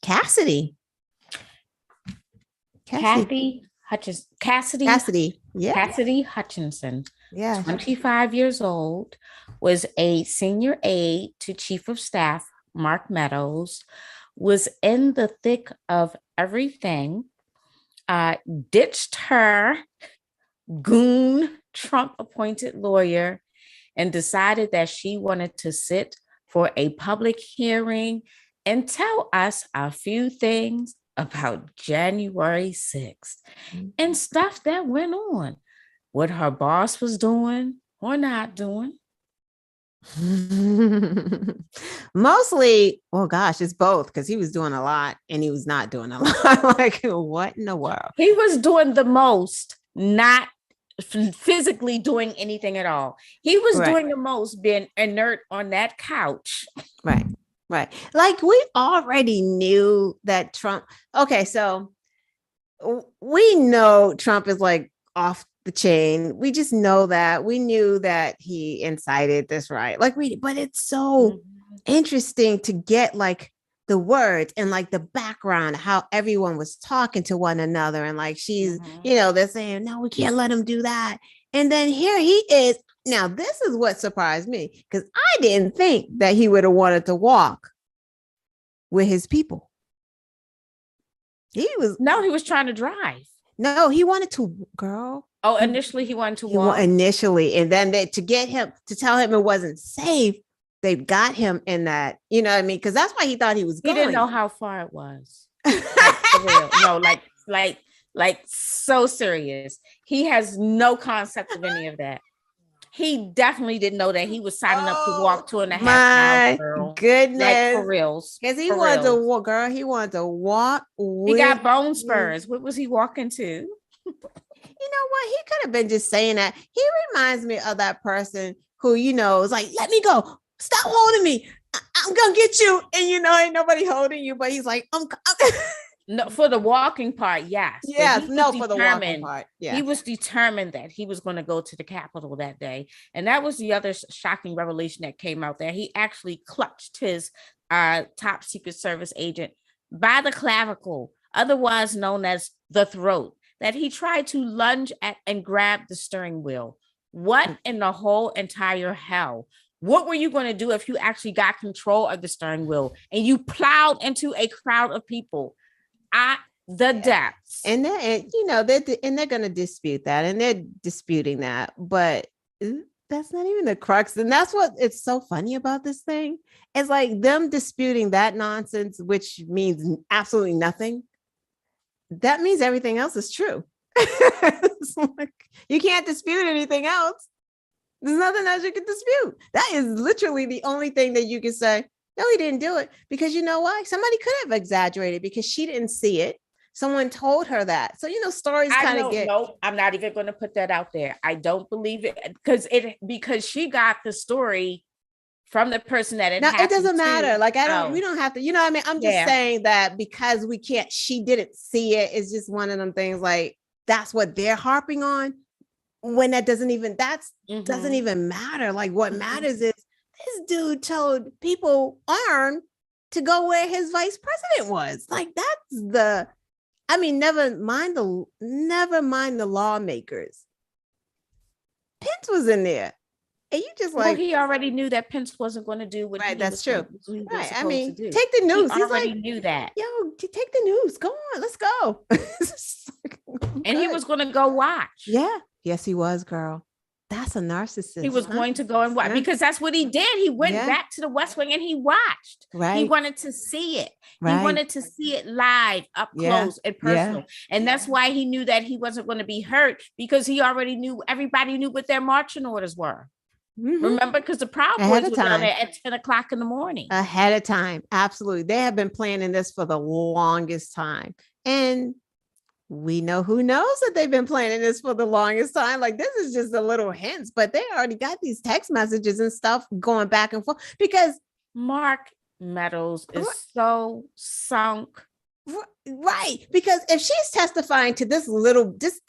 [SPEAKER 1] Cassidy.
[SPEAKER 2] Cassidy.
[SPEAKER 1] Yeah.
[SPEAKER 2] Cassidy Hutchinson.
[SPEAKER 1] Yeah.
[SPEAKER 2] 25 years old, was a senior aide to Chief of Staff Mark Meadows, was in the thick of everything, ditched her goon Trump appointed lawyer and decided that she wanted to sit for a public hearing and tell us a few things about January 6th and stuff that went on, what her boss was doing or not doing.
[SPEAKER 1] Mostly, oh gosh, it's both because he was doing a lot and he was not doing a lot. Like, what in the world?
[SPEAKER 2] He was doing the most, not physically doing anything at all. He was doing the most, being inert on that couch.
[SPEAKER 1] Right. Like we already knew that Trump. Okay, so we know Trump is like off the chain. We just know that. We knew that he incited this riot. But it's so interesting to get like the words and like the background, how everyone was talking to one another. And like she's, they're saying, no, we can't let him do that. And then here he is. Now, this is what surprised me because I didn't think that he would have wanted to walk with his people. He was trying to drive. No, he wanted to, girl.
[SPEAKER 2] Oh, initially he wanted to walk.
[SPEAKER 1] Initially. And then to get him, to tell him it wasn't safe, they got him in that, you know what I mean? Because that's why he thought he was going.
[SPEAKER 2] He didn't know how far it was. Like so serious. He has no concept of any of that. He definitely didn't know that he was signing up to walk 2.5 miles. Girl.
[SPEAKER 1] Goodness.
[SPEAKER 2] Like for reals.
[SPEAKER 1] Because he wanted to walk, girl. He wanted to walk.
[SPEAKER 2] He got bone spurs. What was he walking to?
[SPEAKER 1] You know what? He could have been just saying that. He reminds me of that person who, is like, let me go. Stop holding me. I'm going to get you. And, ain't nobody holding you. But he's like,
[SPEAKER 2] No, for the walking part, yes.
[SPEAKER 1] Yes, for the walking part. Yeah.
[SPEAKER 2] He was determined that he was going to go to the Capitol that day. And that was the other shocking revelation that came out there. He actually clutched his top Secret Service agent by the clavicle, otherwise known as the throat, that he tried to lunge at and grab the steering wheel. What in the whole entire hell? What were you going to do if you actually got control of the steering wheel and you plowed into a crowd of people? The depths.
[SPEAKER 1] And they're going to dispute that, and they're disputing that, but that's not even the crux. And that's what it's so funny about this thing. It's like them disputing that nonsense, which means absolutely nothing. That means everything else is true. It's like, you can't dispute anything else. There's nothing else you can dispute. That is literally the only thing that you can say. No, he didn't do it, because you know why? Somebody could have exaggerated because she didn't see it. Someone told her that. So, stories kind of get.
[SPEAKER 2] No, I'm not even going to put that out there. I don't believe it because she got the story from the person that it.
[SPEAKER 1] No, it doesn't matter. Like we don't have to. You know what I mean? I'm just saying that because we can't. She didn't see it. It's just one of them things. Like that's what they're harping on. When that doesn't even matter. Like what matters is. This dude told people armed to go where his vice president was. Like never mind the lawmakers. Pence was in there. And you just like,
[SPEAKER 2] he already knew that Pence wasn't going to do what
[SPEAKER 1] right. That's true. Right. I mean,
[SPEAKER 2] take
[SPEAKER 1] the news.
[SPEAKER 2] He already knew that.
[SPEAKER 1] Yo, take the news. Go on. Let's go.
[SPEAKER 2] And he was going to go watch.
[SPEAKER 1] Yeah. Yes, he was, girl. That's a narcissist.
[SPEAKER 2] He was going to go and watch because that's what he did. He went back to the West Wing and he watched.
[SPEAKER 1] Right.
[SPEAKER 2] He wanted to see it. Right. He wanted to see it live, up close and personal. Yeah. And that's why he knew that he wasn't going to be hurt, because he already knew, everybody knew what their marching orders were. Mm-hmm. Remember, because the Proud Boys were down there at 10 o'clock in the morning.
[SPEAKER 1] Ahead of time. Absolutely. They have been planning this for the longest time. And we know who knows that they've been planning this for the longest time. Like this is just a little hints, but they already got these text messages and stuff going back and forth because
[SPEAKER 2] Mark, medals is so sunk.
[SPEAKER 1] Right. Because if she's testifying to this little, this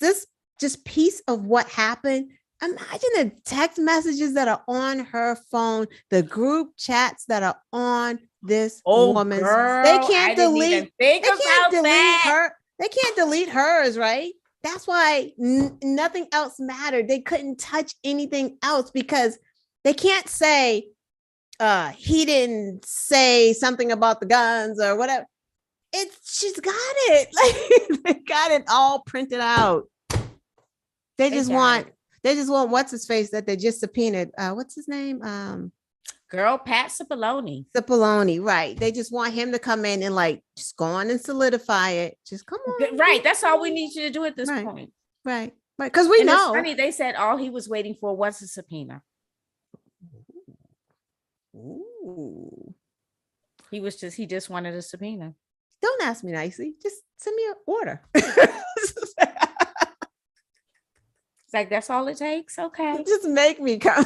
[SPEAKER 1] just piece of what happened, imagine the text messages that are on her phone, the group chats that are on this woman's.
[SPEAKER 2] Girl,
[SPEAKER 1] they can't
[SPEAKER 2] I didn't
[SPEAKER 1] delete.
[SPEAKER 2] Even think
[SPEAKER 1] they
[SPEAKER 2] about
[SPEAKER 1] can't delete
[SPEAKER 2] that.
[SPEAKER 1] her. They can't delete hers, right? That's why nothing else mattered. They couldn't touch anything else because they can't say he didn't say something about the guns or whatever. She's got it. Like they got it all printed out. They just want what's his face that they just subpoenaed. What's his name?
[SPEAKER 2] Girl, Pat Cipollone.
[SPEAKER 1] Cipollone, right. They just want him to come in and like just go on and solidify it. Just come on.
[SPEAKER 2] Right. That's all we need you to do at this point.
[SPEAKER 1] Right. Right. Because we know.
[SPEAKER 2] It's funny, they said all he was waiting for was a subpoena.
[SPEAKER 1] Ooh.
[SPEAKER 2] He just wanted a subpoena.
[SPEAKER 1] Don't ask me nicely. Just send me an order.
[SPEAKER 2] It's like, that's all it takes. Okay.
[SPEAKER 1] Just make me come.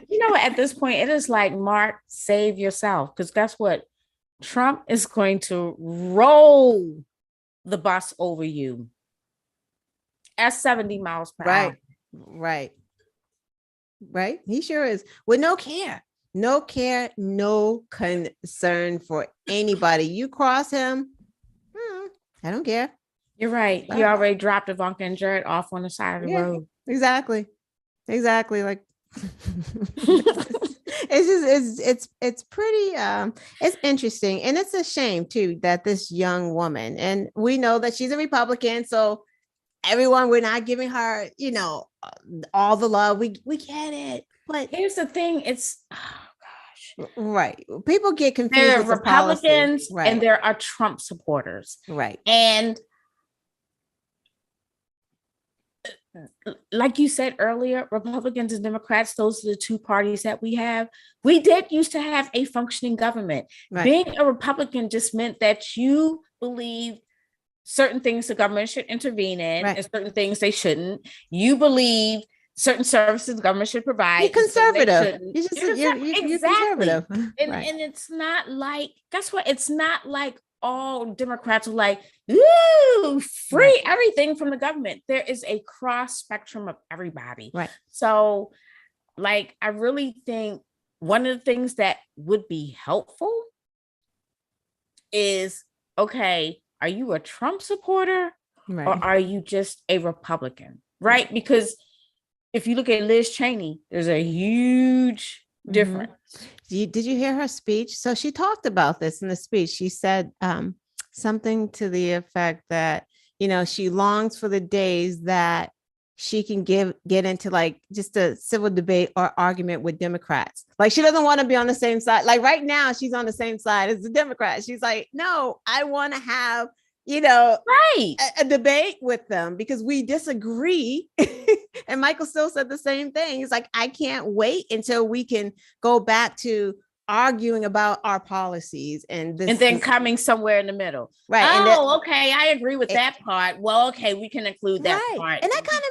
[SPEAKER 2] You know, at this point, it is like, Mark, save yourself. Because guess what? Trump is going to roll the bus over you at 70 miles per hour.
[SPEAKER 1] Right. He sure is. With no care, no concern for anybody. You cross him, I don't care.
[SPEAKER 2] You're right. You already dropped Ivanka and Jared off on the side of the road.
[SPEAKER 1] Exactly. Like it's pretty it's interesting, and it's a shame too that this young woman, and we know that she's a Republican, so everyone, we're not giving her, all the love. We get it, but
[SPEAKER 2] here's the thing: it's
[SPEAKER 1] right. People get confused.
[SPEAKER 2] There are Republicans and there are Trump supporters,
[SPEAKER 1] right?
[SPEAKER 2] And like you said earlier, Republicans and Democrats, those are the two parties that we have. We did used to have a functioning government. Right. Being a Republican just meant that you believe certain things the government should intervene in, and certain things they shouldn't. You believe certain services the government should provide.
[SPEAKER 1] You're conservative. You're
[SPEAKER 2] exactly.
[SPEAKER 1] Conservative.
[SPEAKER 2] And it's not like, guess what? It's not like all Democrats are like, ooh, free everything from the government. There is a cross spectrum of everybody.
[SPEAKER 1] Right.
[SPEAKER 2] So, like, I really think one of the things that would be helpful is, okay, are you a Trump supporter or are you just a Republican? Right? Because if you look at Liz Cheney, there's a huge difference.
[SPEAKER 1] Did you hear her speech? So she talked about this in the speech. She said something to the effect that, she longs for the days that she can get into like just a civil debate or argument with Democrats. Like she doesn't want to be on the same side. Like right now she's on the same side as the Democrats. She's like, no, I want to have, a debate with them because we disagree. And Michael still said the same thing. He's like, I can't wait until we can go back to arguing about our policies and
[SPEAKER 2] then coming somewhere in the middle.
[SPEAKER 1] Right.
[SPEAKER 2] Oh, okay. I agree with that part. Well, okay, we can include that part.
[SPEAKER 1] And I kind of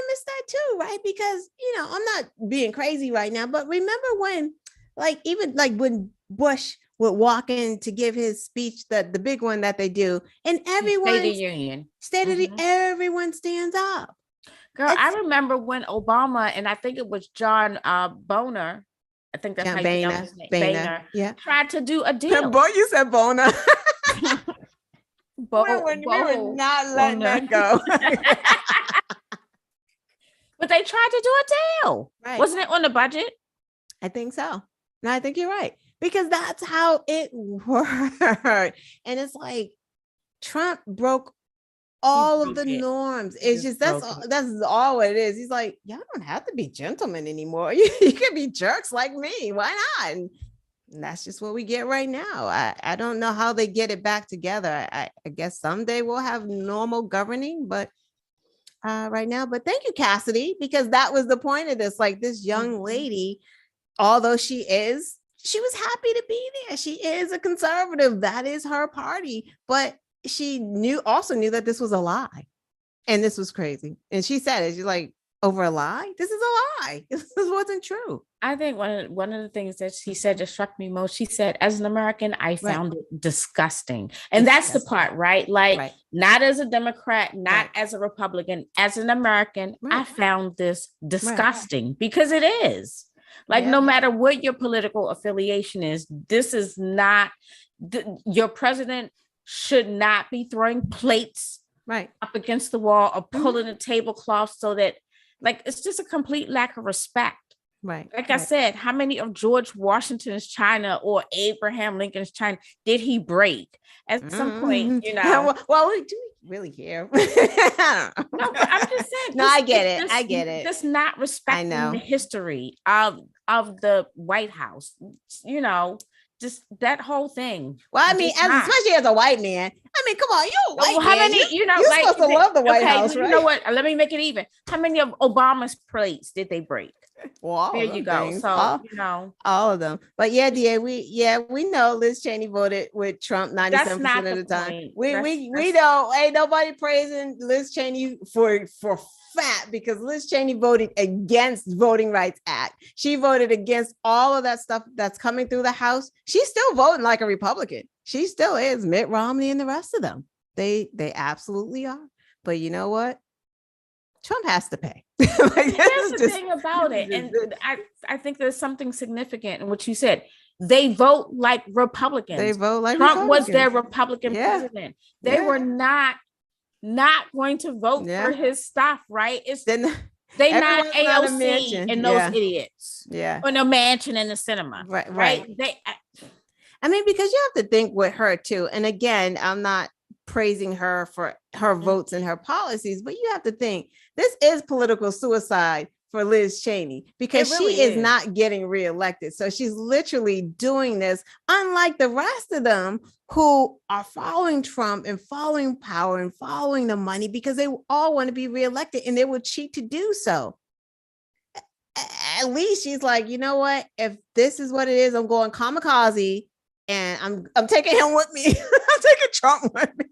[SPEAKER 1] miss that too, right? Because, I'm not being crazy right now, but remember when, when Bush would walk in to give his speech, the big one that they do, and everyone
[SPEAKER 2] State of the Union.
[SPEAKER 1] Everyone stands up.
[SPEAKER 2] Girl, I remember when Obama, and I think it was John Boehner, I think that's how you pronounce his name, Boehner, tried to do a deal.
[SPEAKER 1] Boy, you said Boehner. We were not letting that go.
[SPEAKER 2] But they tried to do a deal.
[SPEAKER 1] Right.
[SPEAKER 2] Wasn't it on the budget?
[SPEAKER 1] I think so. No, I think you're right. Because that's how it worked. And it's like Trump broke all of the norms. It's just that's all it is. He's like, y'all don't have to be gentlemen anymore. You can be jerks like me. Why not? And that's just what we get right now. I don't know how they get it back together. I guess someday we'll have normal governing, but right now. But thank you, Cassidy, because that was the point of this. Like this young lady, although she was happy to be there. She is a conservative. That is her party. But she also knew that this was a lie. And this was crazy. And she said it. She's like, over a lie. This is a lie. This wasn't true.
[SPEAKER 2] I think one of the things that she said that struck me most, she said, as an American, I found it disgusting. And that's the part, right? Like, not as a Democrat, not as a Republican, as an American, I found this disgusting because it is. Like, no matter what your political affiliation is, this is not, your president should not be throwing plates up against the wall or pulling a tablecloth so that, like, it's just a complete lack of respect.
[SPEAKER 1] Right.
[SPEAKER 2] Like I said, how many of George Washington's China or Abraham Lincoln's China did he break? At some point, you know.
[SPEAKER 1] Well, do we really care? I don't know.
[SPEAKER 2] No, but I'm just saying.
[SPEAKER 1] No, I get it. I get it.
[SPEAKER 2] Just not respecting the history of the White House. You know, just that whole thing.
[SPEAKER 1] Well, I mean, especially as a white man. I mean, come on, you're a white man.
[SPEAKER 2] Many, you know,
[SPEAKER 1] you're
[SPEAKER 2] like,
[SPEAKER 1] supposed to love the White House, right?
[SPEAKER 2] You know what? Let me make it even. How many of Obama's plates did they break?
[SPEAKER 1] Well,
[SPEAKER 2] there you go. Things. So you know,
[SPEAKER 1] all of them. But we know Liz Cheney voted with Trump 97% of the time. We don't, ain't nobody praising Liz Cheney for fat, because Liz Cheney voted against Voting Rights Act. She voted against all of that stuff that's coming through the House. She's still voting like a Republican. She still is. Mitt Romney and the rest of them. They absolutely are. But you know what? Trump has to pay.
[SPEAKER 2] Here's the thing about it. And I think there's something significant in what you said. They vote like Republicans.
[SPEAKER 1] They vote like
[SPEAKER 2] Trump was their Republican president. They were not going to vote for his stuff, right? They not AOC and those idiots.
[SPEAKER 1] Yeah.
[SPEAKER 2] Or no mansion in the cinema. Right.
[SPEAKER 1] I mean, because you have to think with her too. And again, I'm not praising her for her votes and her policies, but you have to think this is political suicide for Liz Cheney, because really she is not getting reelected. So she's literally doing this, unlike the rest of them who are following Trump and following power and following the money, because they all want to be reelected and they will cheat to do so. At least she's like, you know what? If this is what it is, I'm going kamikaze and I'm taking him with me. I'm taking Trump with me.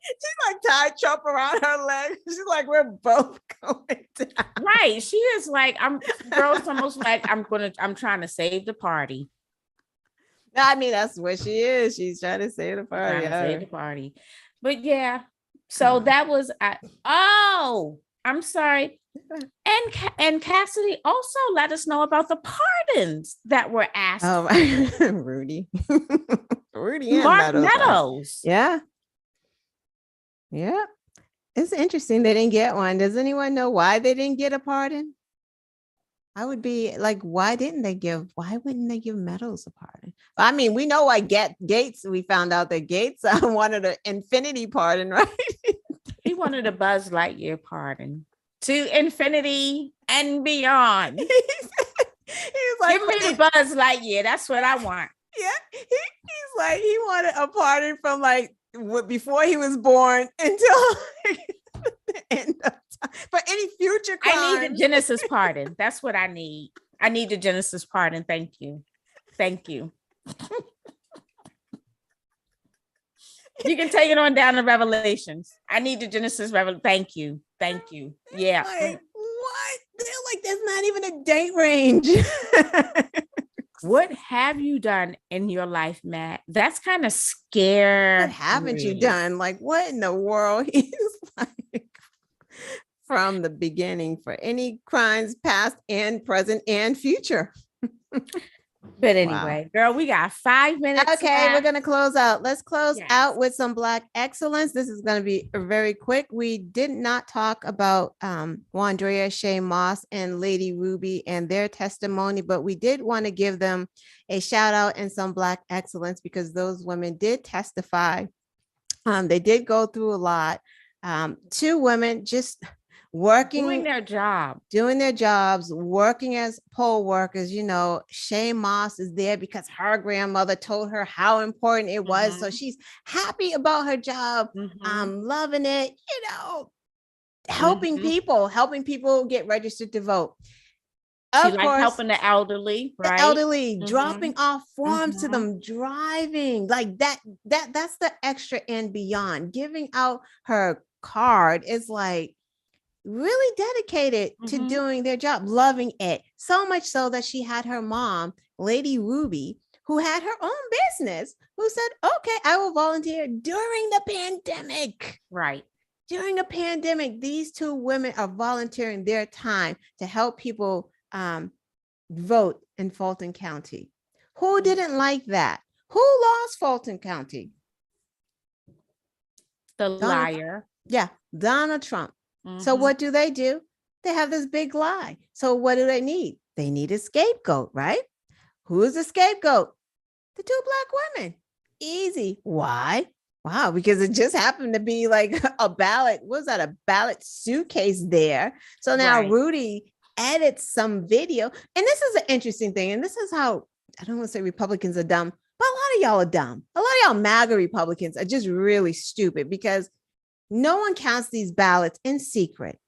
[SPEAKER 1] She's like tied Trump around her leg. She's like, we're both going down.
[SPEAKER 2] Right. She is like, girl's almost like, I'm trying to save the party.
[SPEAKER 1] I mean, that's what she is. She's trying to save the party.
[SPEAKER 2] Save the party. But yeah. So that was, I'm sorry. And Cassidy also let us know about the pardons that were asked.
[SPEAKER 1] Oh, Rudy and
[SPEAKER 2] Mark Meadows.
[SPEAKER 1] Yeah. It's interesting they didn't get one. Does anyone know why they didn't get a pardon? I would be like, why wouldn't they give Meadows a pardon? I mean, we know why Gates, we found out that Gates wanted an infinity pardon, right?
[SPEAKER 2] He wanted a Buzz Lightyear pardon. To infinity and beyond. He was like, give me the Buzz Lightyear. That's what I want.
[SPEAKER 1] Yeah. He's like, he wanted a pardon from like before he was born until the end of time. For any future crimes.
[SPEAKER 2] I need a Genesis pardon. That's what I need. I need the Genesis pardon. Thank you. You can take it on down to Revelations. I need the Genesis Revelation. Thank you. Yeah.
[SPEAKER 1] Like, what? They're like, there's not even a date range.
[SPEAKER 2] What have you done in your life, Matt? That's kind of scary.
[SPEAKER 1] What haven't you done? Like, what in the world? He's like, from the beginning, for any crimes past and present and future.
[SPEAKER 2] But anyway, girl, we got 5 minutes.
[SPEAKER 1] Okay, we're going to close out. Let's close out with some Black excellence. This is going to be very quick. We did not talk about Wandrea, Shaye Moss, and Lady Ruby and their testimony, but we did want to give them a shout out and some Black excellence, because those women did testify. They did go through a lot. 2 women just doing their jobs, working as poll workers. You know, Shaye Moss is there because her grandmother told her how important it was. So she's happy about her job, loving it, you know, helping people get registered to vote. Of course,
[SPEAKER 2] helping the elderly, right?
[SPEAKER 1] The elderly, dropping off forms to them, driving like that's the extra and beyond. Giving out her card is like, really dedicated to doing their job, loving it. So much so that she had her mom, Lady Ruby, who had her own business, who said, okay, I will volunteer during the pandemic.
[SPEAKER 2] Right.
[SPEAKER 1] During a pandemic, these two women are volunteering their time to help people vote in Fulton County. Who didn't like that? Who lost Fulton County?
[SPEAKER 2] The liar.
[SPEAKER 1] Yeah, Donald Trump. So what do? They have this big lie. So what do they need? They need a scapegoat, right? Who is the scapegoat? The two Black women. Easy. Why? Wow, because it just happened to be like a ballot. What was that? A ballot suitcase there. So now Rudy edits some video. And this is an interesting thing. And this is how, I don't want to say Republicans are dumb, but a lot of y'all are dumb. A lot of y'all MAGA Republicans are just really stupid because no one counts these ballots in secret.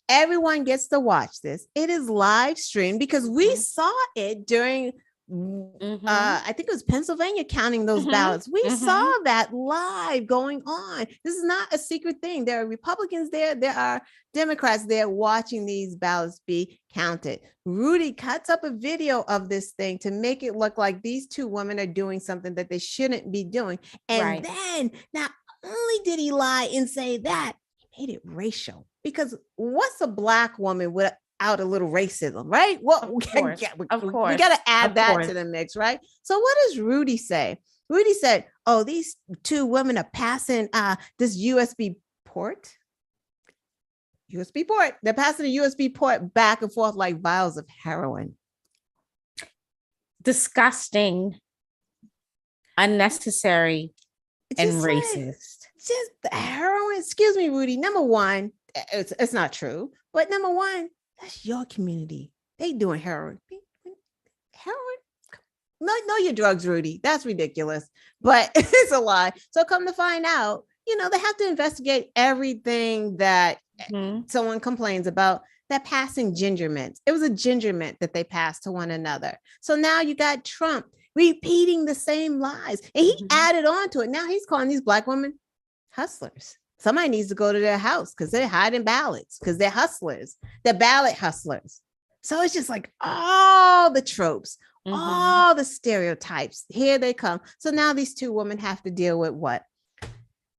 [SPEAKER 1] Everyone gets to watch this. It is live streamed because we saw it during I think it was Pennsylvania counting those ballots. We saw that live going on. This is not a secret thing. There are Republicans there. There are Democrats there watching these ballots be counted. Rudy cuts up a video of this thing to make it look like these two women are doing something that they shouldn't be doing. And then not only did he lie and say that, he made it racial. Because what's a Black woman without a little racism, right? Well, we got to add that to the mix, right? So what does Rudy say? Rudy said, oh, these two women are passing this USB port. They're passing a USB port back and forth like vials of heroin.
[SPEAKER 2] Disgusting, unnecessary, and racist.
[SPEAKER 1] Just the heroin. Excuse me, Rudy. Number one, it's not true. But number one, that's your community. They doing heroin. Know your drugs, Rudy. That's ridiculous. But it's a lie. So come to find out, they have to investigate everything that someone complains about. That passing ginger mints. It was a ginger mint that they passed to one another. So now you got Trump repeating the same lies. And he added on to it. Now he's calling these Black women hustlers. Somebody needs to go to their house because they're hiding ballots, because they're hustlers. They're ballot hustlers. So it's just like all the tropes, all the stereotypes. Here they come. So now these two women have to deal with what?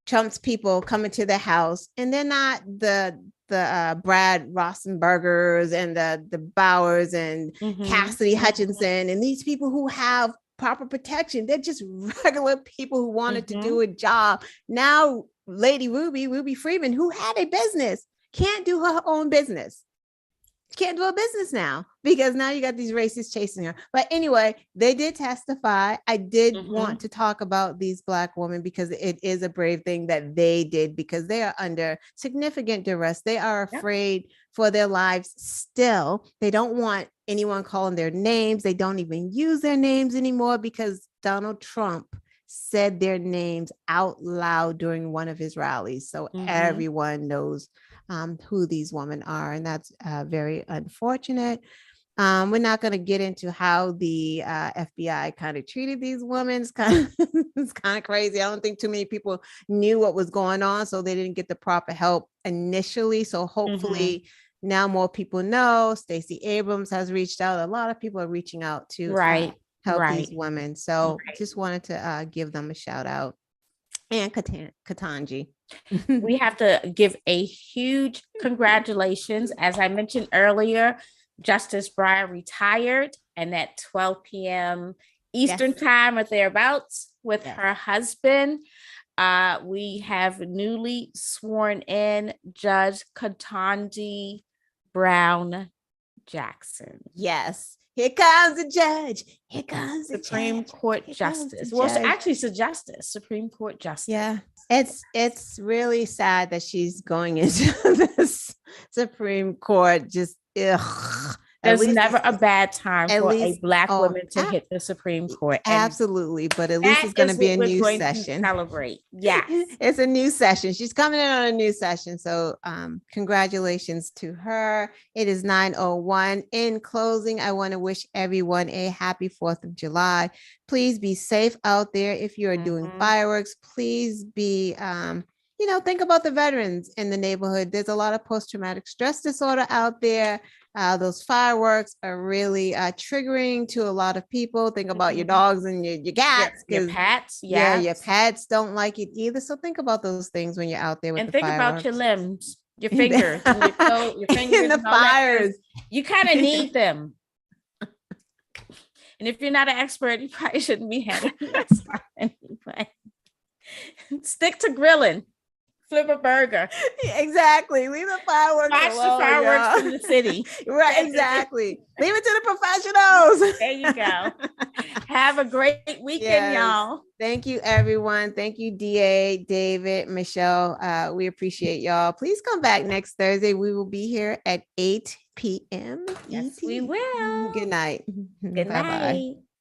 [SPEAKER 1] Trump's people coming to their house, and they're not the Brad Rosenbergers and the Bowers and Cassidy Hutchinson and these people who have proper protection. They're just regular people who wanted to do a job. Now, Lady Ruby Freeman, who had a business, can't do her own business. She can't do a business now because now you got these racists chasing her. But anyway, they did testify. I did want to talk about these Black women because it is a brave thing that they did, because they are under significant duress. They are afraid for their lives still. They don't want anyone calling their names. They don't even use their names anymore because Donald Trump said their names out loud during one of his rallies. So everyone knows who these women are. And that's very unfortunate. We're not going to get into how the FBI kind of treated these women. It's kind of crazy. I don't think too many people knew what was going on, so they didn't get the proper help initially. So hopefully now more people know. Stacey Abrams has reached out. A lot of people are reaching out to help these women. So just wanted to give them a shout out. And Ketanji.
[SPEAKER 2] We have to give a huge congratulations. As I mentioned earlier, Justice Breyer retired, and at 12 p.m. Eastern time or thereabouts with her husband. We have newly sworn in Judge Ketanji Brown Jackson.
[SPEAKER 1] Yes. Here comes the judge. Here comes the
[SPEAKER 2] Supreme Court Justice. Well, actually, it's a justice, Supreme Court Justice.
[SPEAKER 1] Yeah. It's really sad that she's going into this Supreme Court. Just
[SPEAKER 2] there's never a bad time for a Black woman to hit the Supreme Court.
[SPEAKER 1] Absolutely. But at least it's going to be a new session.
[SPEAKER 2] Celebrate. Yes.
[SPEAKER 1] It's a new session. She's coming in on a new session. So congratulations to her. It is 9:01. In closing, I want to wish everyone a happy 4th of July. Please be safe out there. If you are doing fireworks, please be think about the veterans in the neighborhood. There's a lot of post-traumatic stress disorder out there. Those fireworks are really triggering to a lot of people. Think about your dogs and your cats.
[SPEAKER 2] Your pets.
[SPEAKER 1] Yeah, your pets don't like it either. So think about those things when you're out there with
[SPEAKER 2] and
[SPEAKER 1] the
[SPEAKER 2] think
[SPEAKER 1] fireworks.
[SPEAKER 2] about your limbs, your fingers, and your toe, your fingers,
[SPEAKER 1] in the
[SPEAKER 2] and all
[SPEAKER 1] fires.
[SPEAKER 2] You kind of need them. And if you're not an expert, you probably shouldn't be having this anyway. Stick to grilling. Flip a burger.
[SPEAKER 1] Exactly. Leave the fireworks
[SPEAKER 2] Watch
[SPEAKER 1] alone,
[SPEAKER 2] the fireworks
[SPEAKER 1] y'all.
[SPEAKER 2] in the city.
[SPEAKER 1] Right, exactly. Leave it to the professionals.
[SPEAKER 2] There you go. Have a great weekend, y'all.
[SPEAKER 1] Thank you, everyone. Thank you, DA, David, Michelle. We appreciate y'all. Please come back next Thursday. We will be here at 8 p.m.
[SPEAKER 2] Yes, we will.
[SPEAKER 1] Good night.
[SPEAKER 2] Good night.